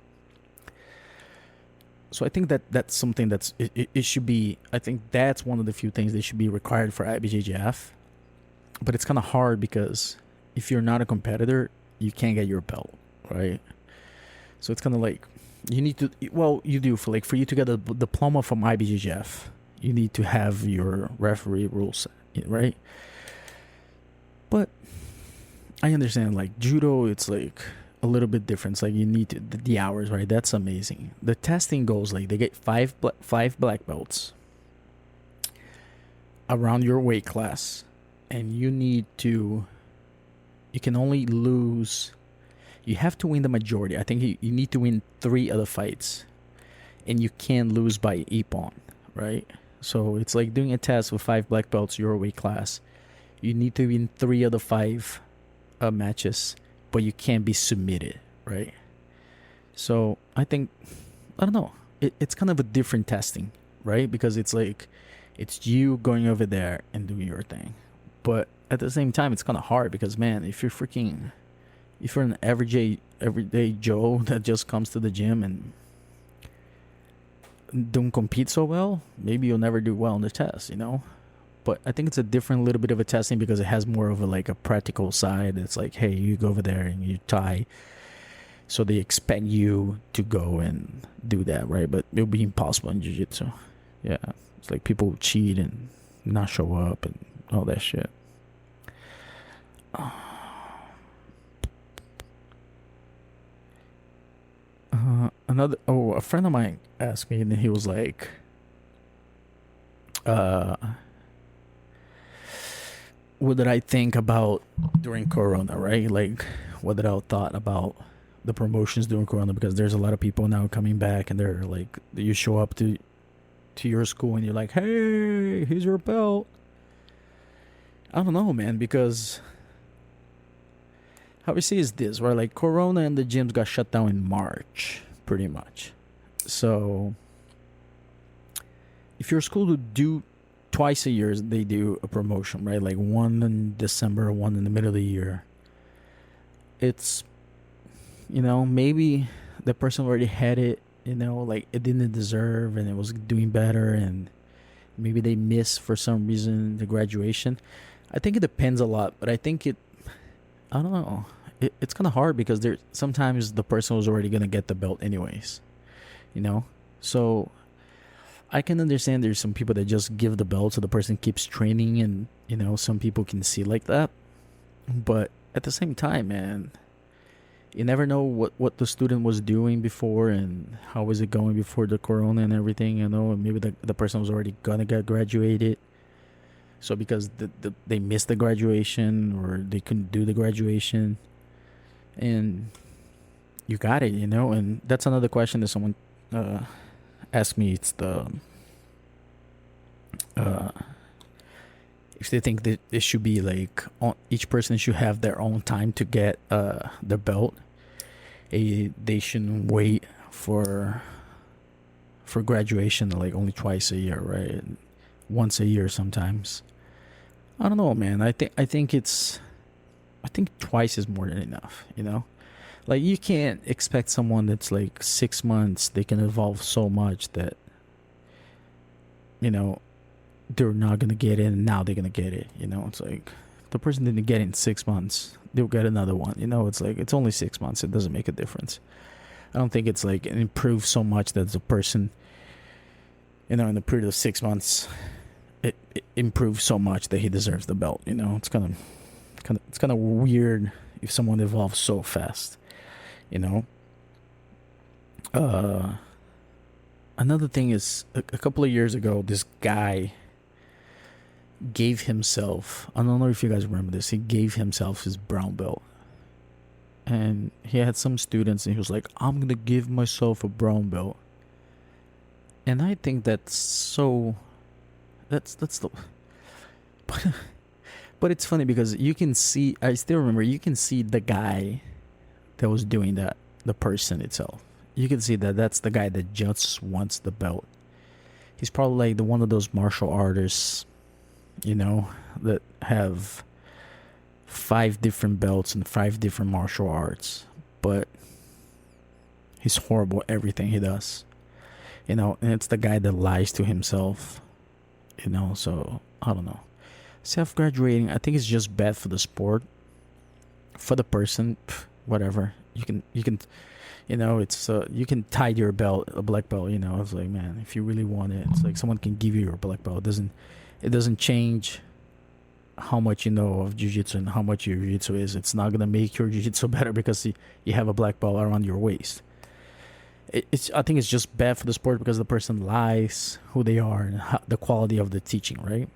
So I think that's something it should be. I think that's one of the few things that should be required for IBJJF. But it's kind of hard because if you're not a competitor, you can't get your belt, right? So it's kind of like you need to. Well, you do for you to get a diploma from IBJJF, you need to have your referee rules, right? But I understand, like judo, it's like a little bit different. It's like you need the hours, right? That's amazing. The testing goes like they get five black belts around your weight class, and you can only lose. You have to win the majority. I think you need to win 3 other fights, and you can't lose by ippon, right? So it's like doing a test with 5 black belts, your weight class. You need to win 3 of the 5 matches, but you can't be submitted, right? So I think, I don't know, it's kind of a different testing, right? Because it's like, it's you going over there and doing your thing. But at the same time, it's kind of hard because, man, if you're an everyday Joe that just comes to the gym and don't compete so well, maybe you'll never do well in the test, But I think it's a different little bit of a testing because it has more of a practical side. It's like, hey, you go over there and you tie. So they expect you to go and do that, right? But it'll be impossible in jiu-jitsu. Yeah. It's like people cheat and not show up and all that shit. A friend of mine asked me, and he was like, what did I think about during Corona, right? Like, what did I thought about the promotions during Corona? Because there's a lot of people now coming back, and they're like, you show up to your school, and you're like, hey, here's your belt. I don't know, man, because how we see is this, right? Like, Corona and the gyms got shut down in March, pretty much. So if your school would do twice a year, they do a promotion, right? Like one in December, one in the middle of the year. It's, maybe the person already had it, like it didn't deserve and it was doing better, and maybe they missed for some reason the graduation. I think it depends a lot, but I don't know. It's kind of hard because sometimes the person was already going to get the belt anyways, So I can understand there's some people that just give the belt so the person keeps training, and some people can see like that. But at the same time, man, you never know what the student was doing before and how was it going before the Corona and everything, and maybe the person was already gonna get graduated. So because they missed the graduation or they couldn't do the graduation, and you got it, and that's another question that someone asked me. It's if they think that it should be like each person should have their own time to get the belt. They shouldn't wait for graduation like only twice a year, right? Once a year sometimes. I don't know, man. I think twice is more than enough, Like, you can't expect someone that's like 6 months, they can evolve so much that, they're not going to get it and now they're going to get it, It's like, the person didn't get it in 6 months, they'll get another one. It's like it's only 6 months. It doesn't make a difference. I don't think it's like it improves so much that the person, in the period of 6 months, it improves so much that he deserves the belt. It's kind of weird if someone evolves so fast. You know. Another thing is a couple of years ago, this guy gave himself. I don't know if you guys remember this. He gave himself his brown belt, and he had some students, and he was like, "I'm gonna give myself a brown belt." And I think that's so. That's the. But it's funny because you can see. I still remember. You can see the guy that was doing that. The person itself. You can see that that's the guy that just wants the belt. He's probably like one of those martial artists, that have 5 different belts and 5 different martial arts, but he's horrible at everything he does. And it's the guy that lies to himself. So I don't know. Self-graduating, I think it's just bad for the sport. For the person, whatever. You can it's you can tie your belt, a black belt. It's like, man, if you really want it, it's like someone can give you your black belt. It doesn't change how much you know of jiu-jitsu and how much your jiu-jitsu is. It's not gonna make your jiu-jitsu better because you have a black belt around your waist. I think it's just bad for the sport because the person lies who they are and the quality of the teaching, right?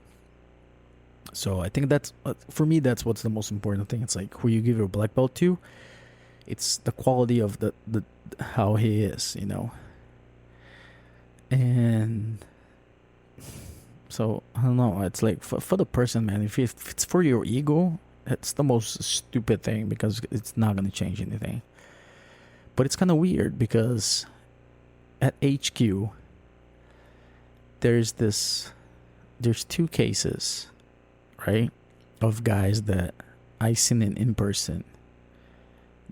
So I think that's for me. That's what's the most important thing. It's like who you give your black belt to. It's the quality of the how he is, And so I don't know. It's like for the person, man. If it's for your ego, it's the most stupid thing because it's not gonna change anything. But it's kind of weird because at HQ there's 2 cases, right, of guys that I seen in person.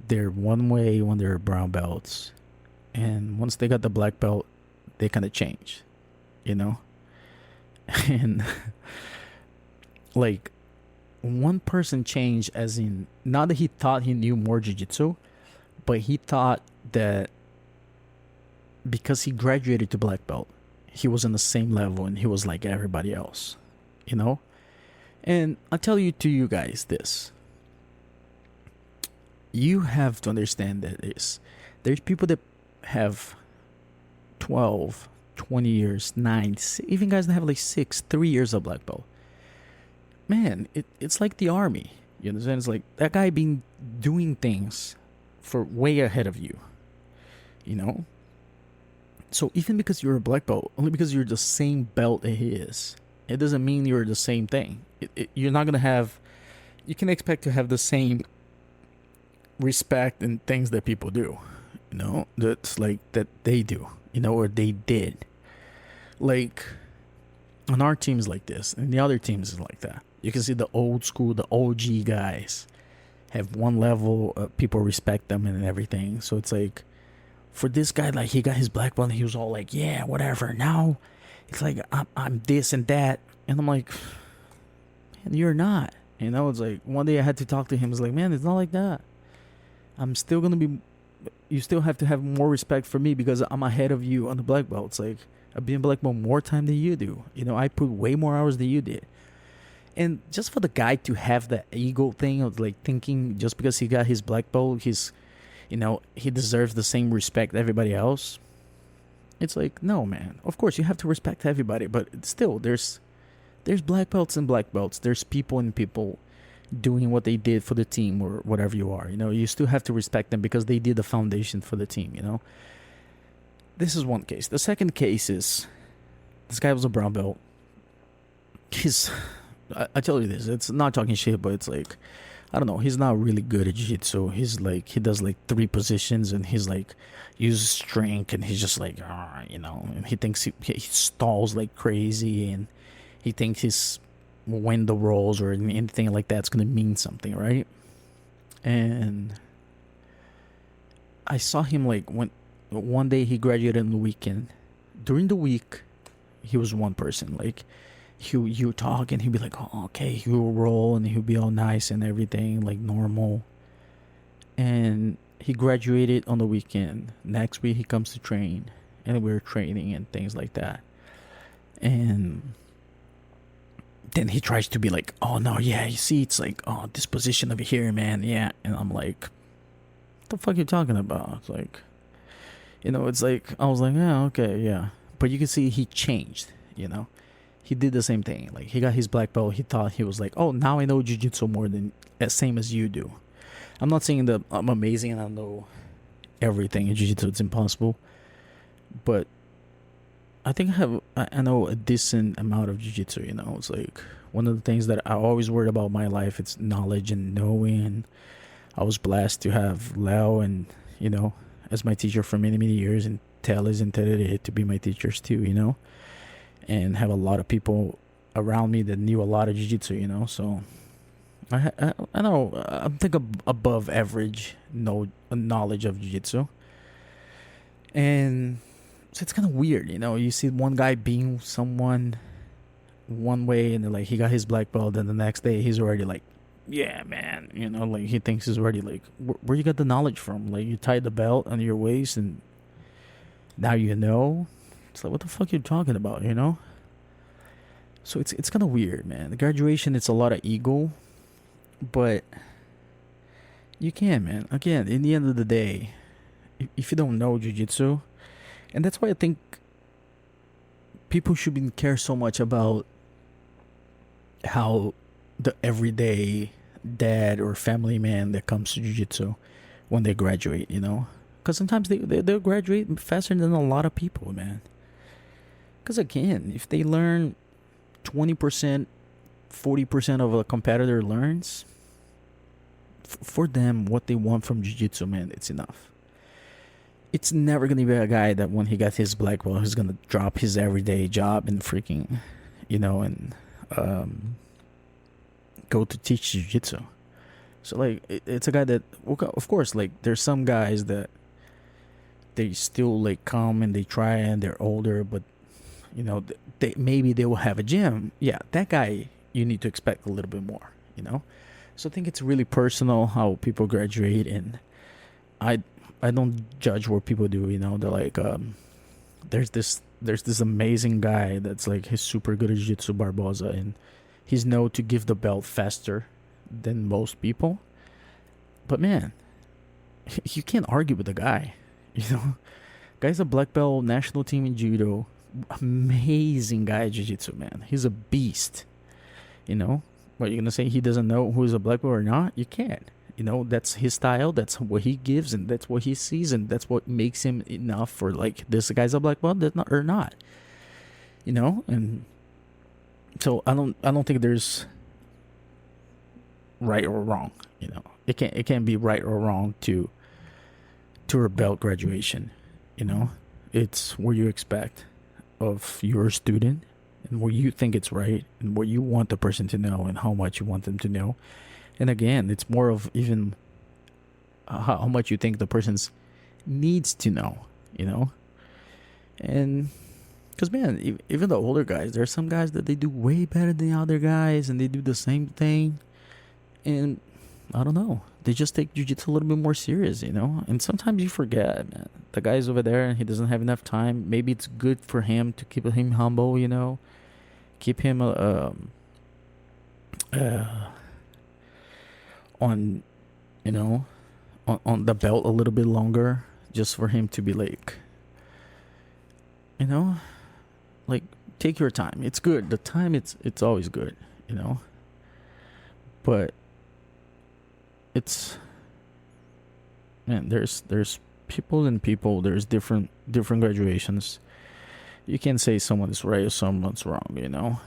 They're one way when they're brown belts, and once they got the black belt, they kind of change, and like one person changed as in not that he thought he knew more jiu-jitsu, but he thought that because he graduated to black belt, he was on the same level and he was like everybody else, and I'll tell you guys this. You have to understand that there's people that have 12, 20 years, 9, even guys that have like 3 years of black belt. Man, it's like the army. You understand? It's like that guy been doing things for way ahead of you. So even because you're a black belt, only because you're the same belt that he is, it doesn't mean you're the same thing. You're not gonna have. You can expect to have the same respect and things that people do, that's like that they do, or they did. Like on our teams like this, and the other teams is like that. You can see the old school, the OG guys have one level, people respect them and everything. So it's like for this guy, like he got his black belt and he was all like, yeah, whatever. Now it's like I'm this and that, and I'm like, man, you're not. It's like one day I had to talk to him. It's like, man, it's not like that. I'm still gonna be. You still have to have more respect for me because I'm ahead of you on the black belt. It's like I've been black belt more time than you do. I put way more hours than you did. And just for the guy to have that ego thing of like thinking just because he got his black belt, he deserves the same respect everybody else. It's like, no, man. Of course you have to respect everybody, but still, there's black belts and black belts. There's people and people doing what they did for the team or whatever you are. You still have to respect them because they did the foundation for the team. This is one case. The second case is this guy was a brown belt. I tell you this, it's not talking shit, but it's like, I don't know, he's not really good at jiu-jitsu. He's like, he does like 3 positions and he's like uses strength and he's just like, and he thinks he stalls like crazy and he thinks he's when the rolls or anything like that's gonna mean something, right? And I saw him like when one day he graduated on the weekend. During the week, he was one person. Like you talk and he'd be like, oh, okay, he will roll and he'll be all nice and everything like normal. And he graduated on the weekend. Next week he comes to train, and we're training and things like that. And then he tries to be like, oh no, yeah, you see, it's like, oh, this position over here, man, yeah. And I'm like, what the fuck are you talking about? It's like, it's like, I was like, yeah, okay, yeah. But you can see he changed, he did the same thing. Like, he got his black belt. He thought he was like, oh, now I know jiu-jitsu more than as same as you do. I'm not saying that I'm amazing and I know everything in jiu-jitsu. It's impossible. But I think I know a decent amount of jiu-jitsu. It's like one of the things that I always worried about in my life. It's knowledge and knowing. I was blessed to have Leo and as my teacher for many years, and Teles and Terere to be my teachers too. And have a lot of people around me that knew a lot of jiu-jitsu. So I know I'm above average knowledge of jiu-jitsu. And so it's kind of weird, you see one guy being someone one way, and then like he got his black belt, and the next day he's already like, yeah, man, like he thinks he's already like, where you got the knowledge from? Like, you tied the belt on your waist and now it's like, what the fuck are you talking about? So it's kind of weird, man. The graduation, it's a lot of ego, but you can, man. Again, in the end of the day, if you don't know jiu-jitsu, and that's why I think people shouldn't care so much about how the everyday dad or family man that comes to jiu-jitsu when they graduate, because sometimes they'll graduate faster than a lot of people, man. Because again, if they learn 20%, 40% of a competitor learns, for them, what they want from jiu-jitsu, man, it's enough. It's never going to be a guy that when he got his black belt, he's going to drop his everyday job and freaking, and go to teach jiu-jitsu. So, like, it's a guy that, of course, like, there's some guys that they still, like, come and they try and they're older, but, maybe they will have a gym. Yeah, that guy, you need to expect a little bit more, So I think it's really personal how people graduate, and I don't judge what people do. They're like, there's this amazing guy that's like, he's super good at jiu-jitsu, Barboza, and he's known to give the belt faster than most people. But man, you can't argue with the guy. Guy's a black belt, national team in judo, amazing guy at jiu-jitsu, man. He's a beast. What, you're gonna say he doesn't know who's a black belt or not? You can't. That's his style, that's what he gives, and that's what he sees, and that's what makes him enough for, like, this guy's a black belt or not. And so I don't think there's right or wrong. It can't be right or wrong to a belt graduation. It's what you expect of your student, and what you think it's right, and what you want the person to know, and how much you want them to know. And again, it's more of even how much you think the person's needs to know, And because, man, even the older guys, there are some guys that they do way better than the other guys, and they do the same thing. And I don't know, they just take jiu-jitsu a little bit more serious, And sometimes you forget, man. The guy's over there and he doesn't have enough time. Maybe it's good for him to keep him humble, keep him on on the belt a little bit longer, just for him to be like, like, take your time. It's good. The time, it's always good, but it's, man, there's people and people. There's different graduations. You can't say someone is right or someone's wrong,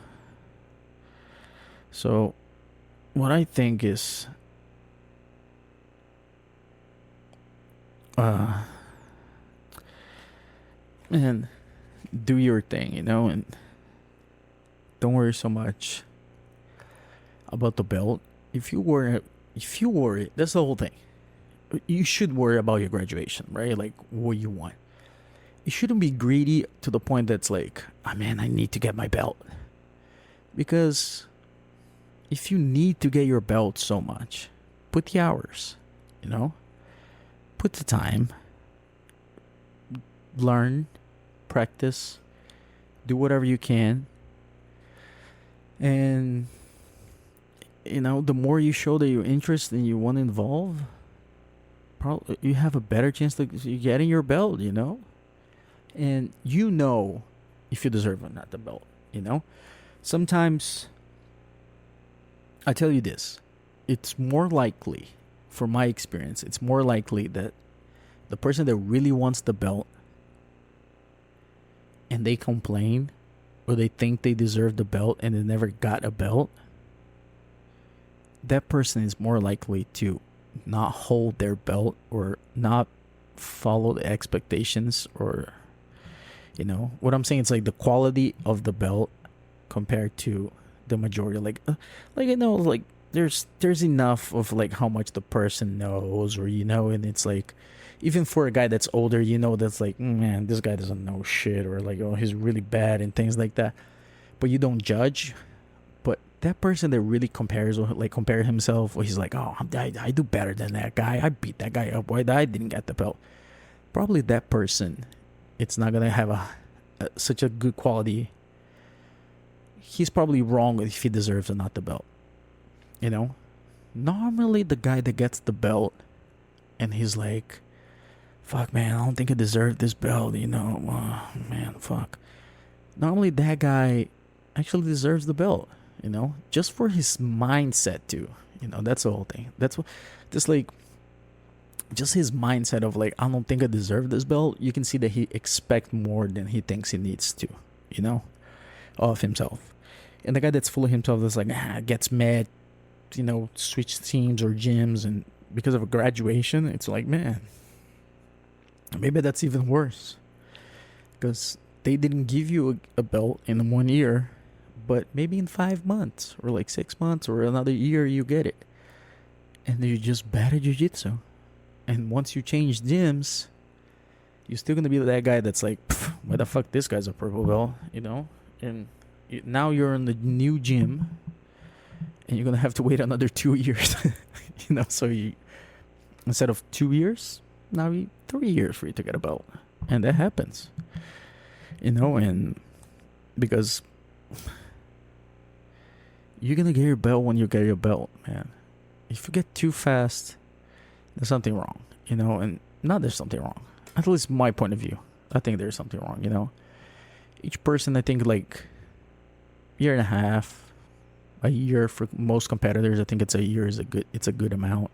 So what I think is, man, do your thing, and don't worry so much about the belt. If you worry, that's the whole thing. You should worry about your graduation, right? Like, what you want. You shouldn't be greedy to the point that's like, oh man, I need to get my belt. Because if you need to get your belt so much, put the hours, you know, put the time, learn, practice, do whatever you can. And, the more you show that you're interested and you want to involve, probably you have a better chance of getting your belt, And if you deserve or not the belt. Sometimes, I tell you this, it's more likely, from my experience, it's more likely that the person that really wants the belt and they complain or they think they deserve the belt and they never got a belt, that person is more likely to not hold their belt or not follow the expectations, or what I'm saying. It's like the quality of the belt compared to the majority. Like there's enough of like how much the person knows, or and it's like, even for a guy that's older, that's like, man, this guy doesn't know shit, or like, oh, he's really bad and things like that. But you don't judge. But that person that really compares, or like compare himself, or he's like, oh, I do better than that guy. I beat that guy up. Why I didn't get the belt? Probably that person, it's not gonna have such a good quality. He's probably wrong if he deserves or not the belt. Normally the guy that gets the belt and he's like, fuck, man, I don't think I deserve this belt, man, fuck. Normally that guy actually deserves the belt, just for his mindset too. That's the whole thing. That's what, just his mindset of like, I don't think I deserve this belt. You can see that he expects more than he thinks he needs to, of himself. And the guy that's full of himself is like, gets mad, switch teams or gyms, and because of a graduation, it's like, man, maybe that's even worse, because they didn't give you a belt in 1 year, but maybe in 5 months or like 6 months or another year you get it, and you're just bad at jiu-jitsu. And once you change gyms, you're still gonna be that guy that's like, why the fuck this guy's a purple belt, and now you're in the new gym and you're gonna have to wait another 2 years. So you, instead of 2 years, now 3 years for you to get a belt. And that happens, and because you're gonna get your belt when you get your belt, man. If you get too fast, there's something wrong, and not there's something wrong, at least my point of view. I think there's something wrong. Each person, I think, like year and a half, a year for most competitors. I think it's a year is a good amount,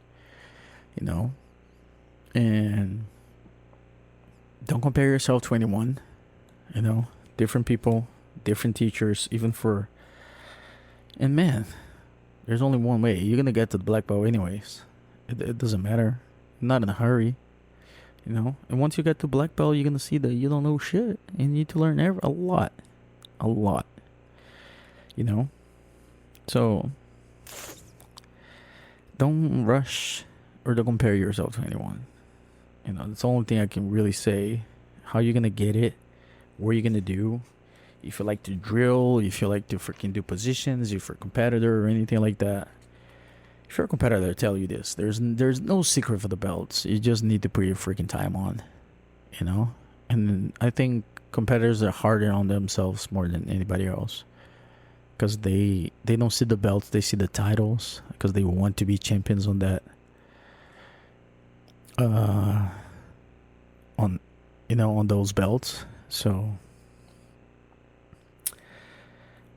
and don't compare yourself to anyone. Different people, different teachers, and man, there's only one way. You're gonna get to the black belt anyways. It doesn't matter. Not in a hurry, and once you get to black belt, you're gonna see that you don't know shit and you need to learn a lot. So don't rush or don't compare yourself to anyone. That's the only thing I can really say. How you gonna get it? What are you gonna do? If you like to drill, if you like to freaking do positions, if you're a competitor or anything like that. If you're a competitor, I tell you this: there's no secret for the belts. You just need to put your freaking time on, And I think competitors are harder on themselves more than anybody else, because they don't see the belts, they see the titles, because they want to be champions on that. On those belts. So,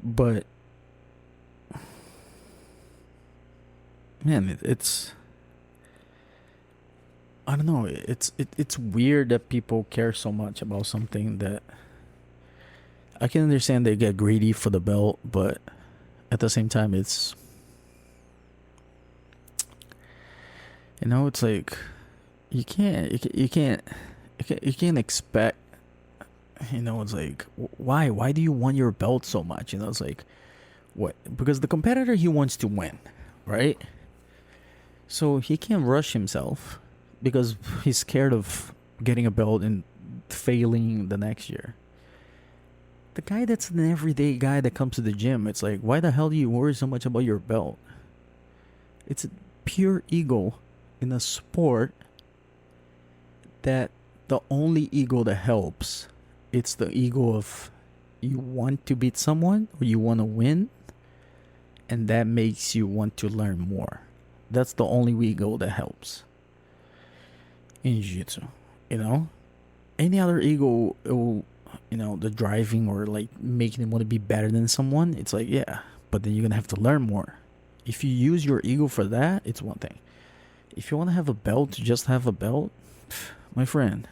but man, it's I don't know. It's weird that people care so much about something that I can understand. They get greedy for the belt, but at the same time, it's it's like you can't expect. It's like, why do you want your belt so much? It's like, what? Because the competitor, he wants to win, right? So he can't rush himself because he's scared of getting a belt and failing the next year. The guy that's an everyday guy that comes to the gym, it's like, why the hell do you worry so much about your belt? It's a pure ego in a sport that the only ego that helps, it's the ego of you want to beat someone or you want to win, and that makes you want to learn more. That's the only ego that helps in jiu-jitsu. You know, any other ego, it will, the driving or like making them want to be better than someone. It's like, yeah, but then you're gonna have to learn more. If you use your ego for that, it's one thing. If you want to have a belt to just have a belt, my friend,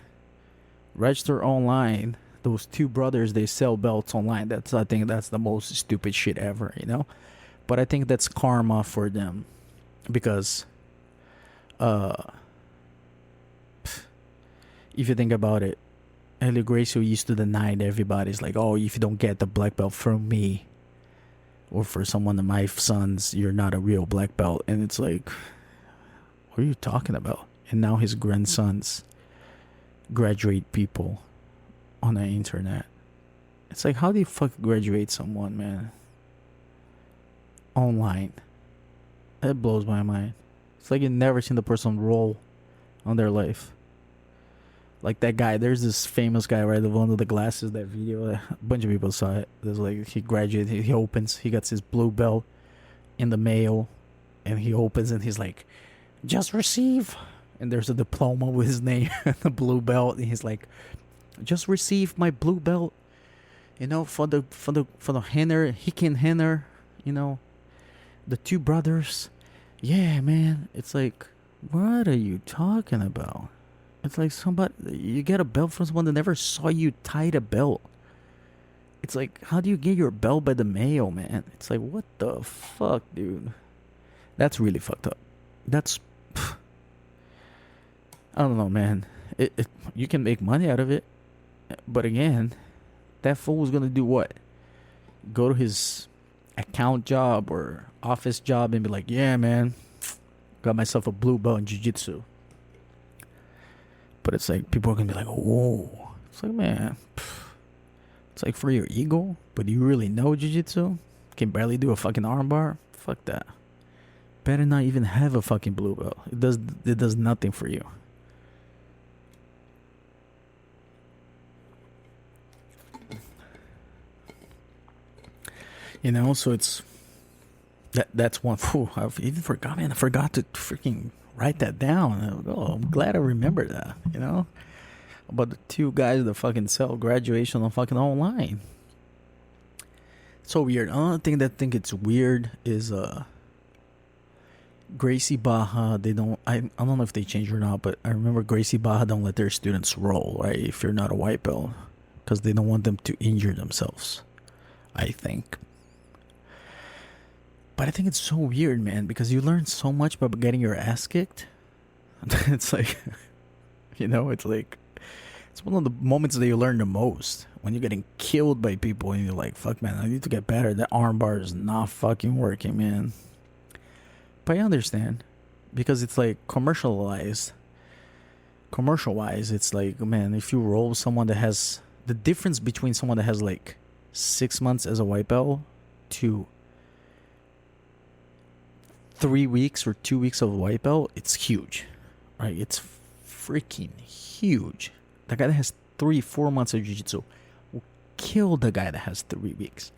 register online. Those two brothers, they sell belts online. I think that's the most stupid shit ever, But I think that's karma for them, because if you think about it, Helio Gracie used to deny to everybody. It's like, oh, if you don't get the black belt from me or for someone of my sons, you're not a real black belt. And it's like, what are you talking about? And now his grandsons graduate people on the internet. It's like, how do you fuck graduate someone, man? Online. That blows my mind. It's like you've never seen the person roll on their life. Like that guy, there's this famous guy, right? The one with the glasses, that video, a bunch of people saw it. There's like, he graduated, he opens, he gets his blue belt in the mail, and he opens and he's like, just receive. And there's a diploma with his name and the blue belt, and he's like, just receive my blue belt, for the Henner, Hicken Henner, the two brothers. Yeah, man. It's like, what are you talking about? It's like you get a belt from someone that never saw you tie a belt. It's like, how do you get your belt by the mail, man? It's like, what the fuck, dude? That's really fucked up. That's, I don't know, man. You can make money out of it, but again, that fool is gonna do what? Go to his account job or office job and be like, yeah, man, got myself a blue belt in jiu-jitsu. But it's like, people are gonna be like, whoa. It's like, man, it's like for your ego, but you really know jiu-jitsu? Can barely do a fucking armbar? Fuck that. Better not even have a fucking blue belt. It does nothing for you. So it's that's one. Whew, I've even forgot, man. I forgot to freaking write that down. Oh, I'm glad I remembered that. About the two guys that fucking sell graduation on fucking online. So weird. Another thing that I think it's weird is Gracie Baja. They don't. I don't know if they changed or not, but I remember Gracie Baja don't let their students roll, right? If you're not a white belt, because they don't want them to injure themselves, I think. But I think it's so weird, man, because you learn so much by getting your ass kicked. It's like, it's like, it's one of the moments that you learn the most, when you're getting killed by people and you're like, fuck, man, I need to get better. That armbar is not fucking working, man. But I understand, because it's like commercial-wise, it's like, man, if you roll someone that has, the difference between someone that has like 6 months as a white belt to 3 weeks or 2 weeks of a white belt, it's huge, right? It's freaking huge. The guy that has 3-4 months of jiu-jitsu will kill the guy that has 3 weeks,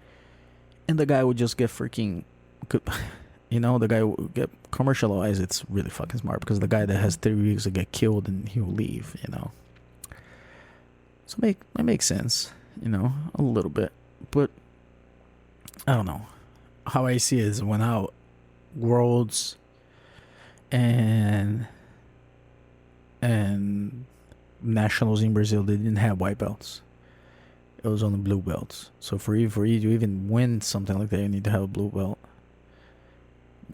and the guy would just get freaking, the guy will get commercialized. It's really fucking smart, because the guy that has 3 weeks will get killed and he'll leave. So that makes sense, a little bit, but I don't know. How I see it is, when out Worlds and nationals in Brazil, they didn't have white belts. It was only blue belts. So for you to even win something like that, you need to have a blue belt.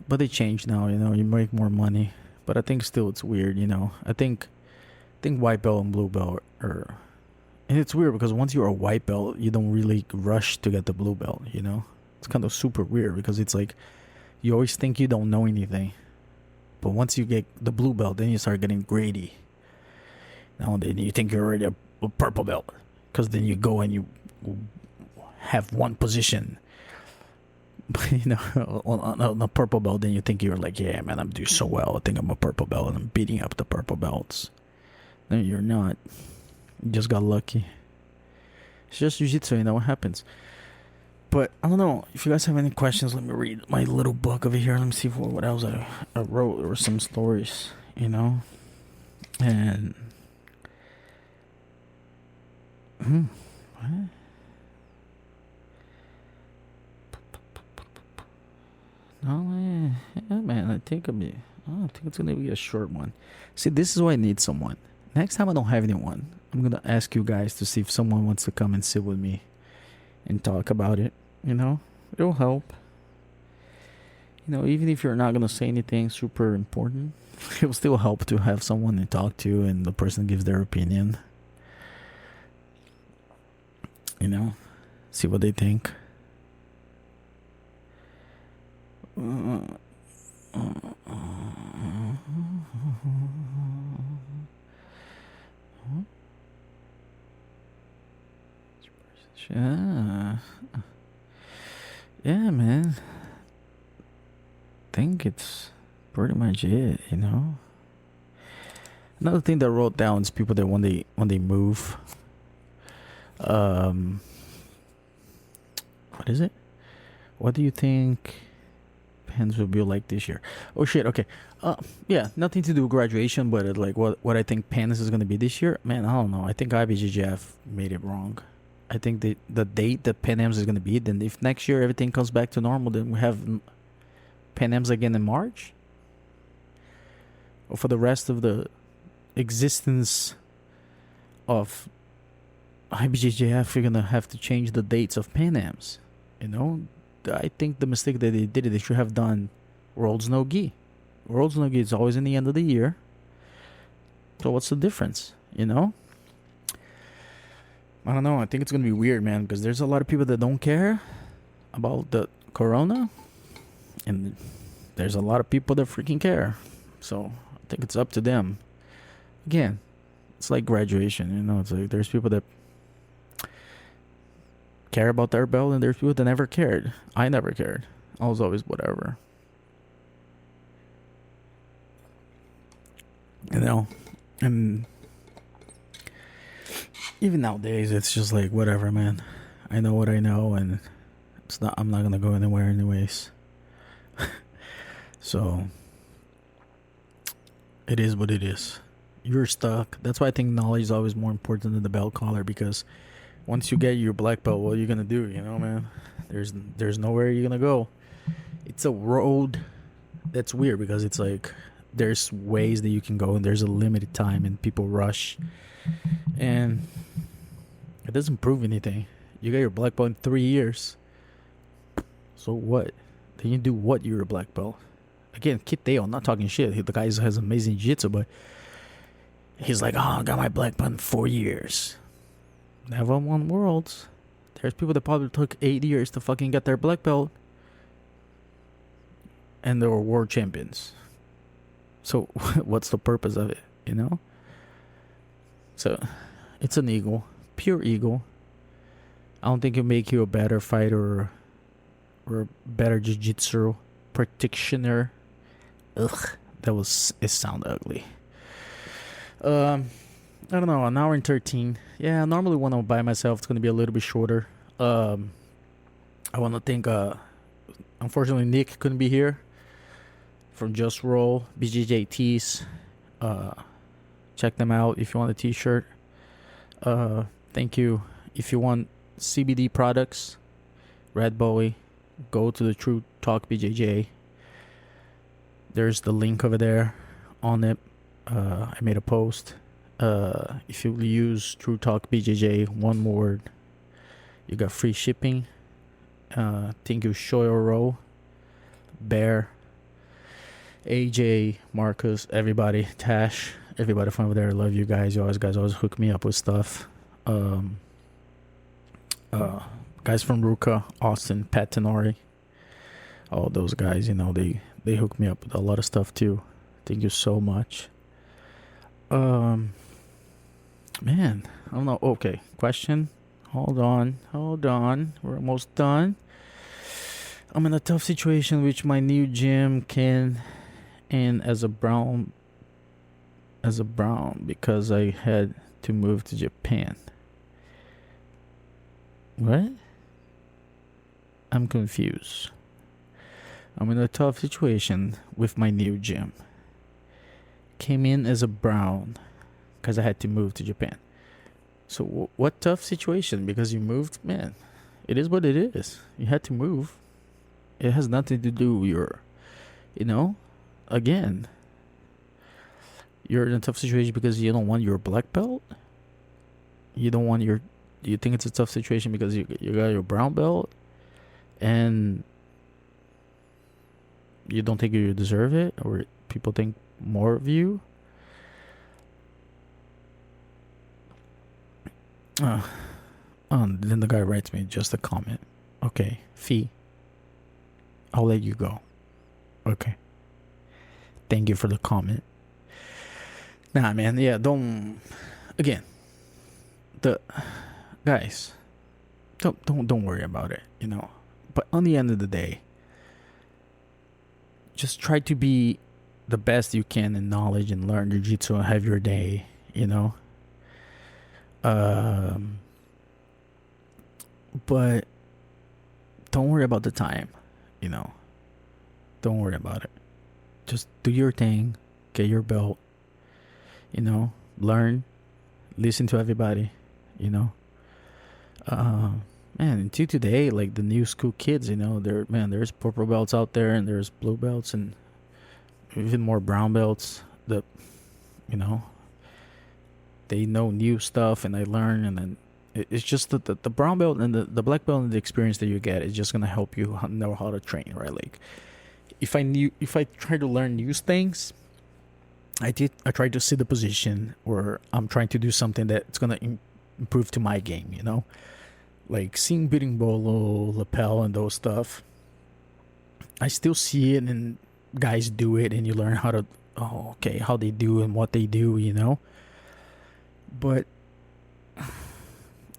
But they changed now, you make more money. But I think still it's weird, I think white belt and blue belt are, and it's weird because once you're a white belt, you don't really rush to get the blue belt, It's kind of super weird, because it's like, you always think you don't know anything, but once you get the blue belt, then you start getting greedy. Now then you think you're already a purple belt, because then you go and you have one position. But on a purple belt, then you think you're like, yeah, man, I'm doing so well. I think I'm a purple belt and I'm beating up the purple belts. No, you're not. You just got lucky. It's just jiu-jitsu, what happens. But I don't know. If you guys have any questions, let me read my little book over here. Let me see what else I wrote. There were some stories, And what? No, yeah, man. I think it's gonna be a short one. See, this is why I need someone. Next time I don't have anyone, I'm gonna ask you guys to see if someone wants to come and sit with me and talk about it. It'll help. Even if you're not gonna say anything super important, it'll still help to have someone to talk to and the person gives their opinion. See what they think. Yeah, man. Think it's pretty much it, Another thing that I wrote down is people that when they move, what is it? What do you think Pens will be like this year? Oh shit, okay. Yeah, nothing to do with graduation, but like what I think Pens is gonna be this year. Man, I don't know. I think IBJJF made it wrong. I think the date that Pan Ams is gonna be. Then if next year everything comes back to normal, then we have Pan Ams again in March. Or for the rest of the existence of IBJJF, we're gonna have to change the dates of Pan Ams. I think the mistake that they did, they should have done World's No Gi. World's No Gi is always in the end of the year. So what's the difference? I don't know. I think it's gonna be weird, man, because there's a lot of people that don't care about the corona, and there's a lot of people that freaking care. So I think it's up to them. Again, it's like graduation, It's like there's people that care about their belt, and there's people that never cared. I never cared. I was always whatever. And even nowadays, it's just like whatever, man. I know what I know, and I'm not gonna go anywhere anyways. So it is what it is. You're stuck. That's why I think knowledge is always more important than the belt collar, because once you get your black belt, what are you gonna do? Man, there's nowhere you're gonna go. It's a road that's weird, because it's like there's ways that you can go, and there's a limited time, and people rush, and it doesn't prove anything. You got your black belt in 3 years. So what? Then you do what? You're a black belt. Again, Kit Dale, I'm not talking shit. The guy has amazing jiu-jitsu, but he's like, I got my black belt in 4 years. Never won worlds. There's people that probably took 8 years to fucking get their black belt, and they were world champions. So what's the purpose of it? So it's an ego, pure ego. I don't think it'll make you a better fighter or a better jiu-jitsu practitioner. Ugh, it sounded ugly. I don't know, an hour and 13. Yeah, normally when I'm by myself, it's going to be a little bit shorter. I want to thank, unfortunately, Nick couldn't be here from Just Roll, BJJ Tees. Check them out if you want a t-shirt. Thank you. If you want CBD products, Red Bowie, go to the True Talk BJJ. There's the link over there on it. I made a post. If you use True Talk BJJ, one word, you got free shipping. Thank you, Shoyoro, Bear, AJ, Marcus, everybody, Tash, everybody from over there. I love you guys. You guys always hook me up with stuff. Guys from Ruka, Austin, Pat Tenori, all those guys, they hook me up with a lot of stuff too. Thank you so much. Man, I don't know. Okay, question. Hold on. We're almost done. I'm in a tough situation which my new gym can end as a brown because I had to move to Japan. What? I'm confused. I'm in a tough situation with my new gym. Came in as a brown because I had to move to Japan. So what tough situation? Because you moved, man. It is what it is. You had to move. It has nothing to do with again, you're in a tough situation because you don't want your black belt. You don't want your. You think it's a tough situation because you got your brown belt, and you don't think you deserve it, or people think more of you. Then the guy writes me just a comment. Okay, fee. I'll let you go. Okay. Thank you for the comment. Nah, man. Yeah, don't. Again, the guys, don't worry about it. But on the end of the day, just try to be the best you can in knowledge and learn jiu-jitsu and have your day. But don't worry about the time. Don't worry about it. Just do your thing, get your belt, learn, listen to everybody, man, until today, like the new school kids, there's purple belts out there and there's blue belts and even more brown belts that, they know new stuff and they learn, and then it's just the brown belt and the black belt and the experience that you get is just going to help you know how to train, right? Like, if I try to learn new things, I try to see the position where I'm trying to do something that's gonna improve to my game, like seeing beating bolo, lapel, and those stuff. I still see it, and guys do it, and you learn how to how they do and what they do, But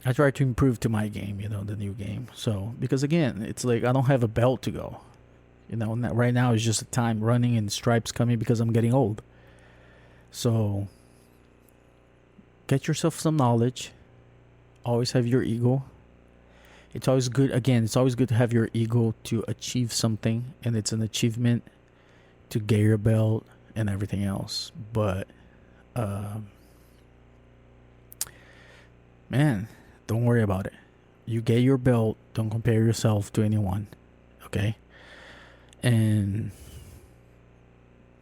I try to improve to my game, the new game. So because again, it's like I don't have a belt to go. Right now is just a time running and stripes coming because I'm getting old. So get yourself some knowledge. Always have your ego. It's always good. Again, it's always good to have your ego to achieve something, and it's an achievement to get your belt and everything else. But, man, don't worry about it. You get your belt. Don't compare yourself to anyone. Okay? And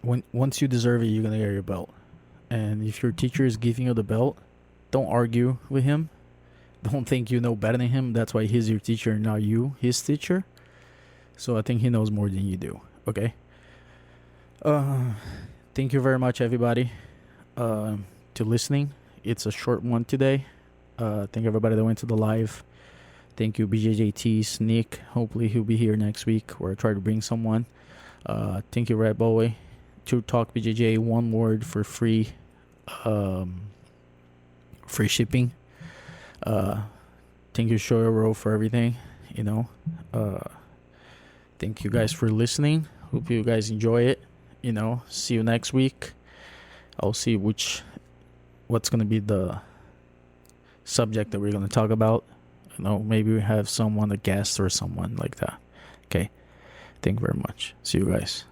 once you deserve it, you're gonna get your belt. And if your teacher is giving you the belt, don't argue with him. Don't think you know better than him. That's why he's your teacher and not you, his teacher. So I think he knows more than you do. Okay. Thank you very much, everybody, to listening. It's a short one today. Thank everybody that went to the live. Thank you, BJJ Nick. Hopefully he'll be here next week, or I try to bring someone. Thank you, Red Boy. To Talk BJJ, one word for free. Free shipping. Thank you, Shoyoro, for everything. Thank you guys for listening. Hope you guys enjoy it. See you next week. I'll see what's gonna be the subject that we're gonna talk about. Maybe we have someone, a guest or someone like that. Okay. Thank you very much. See you guys.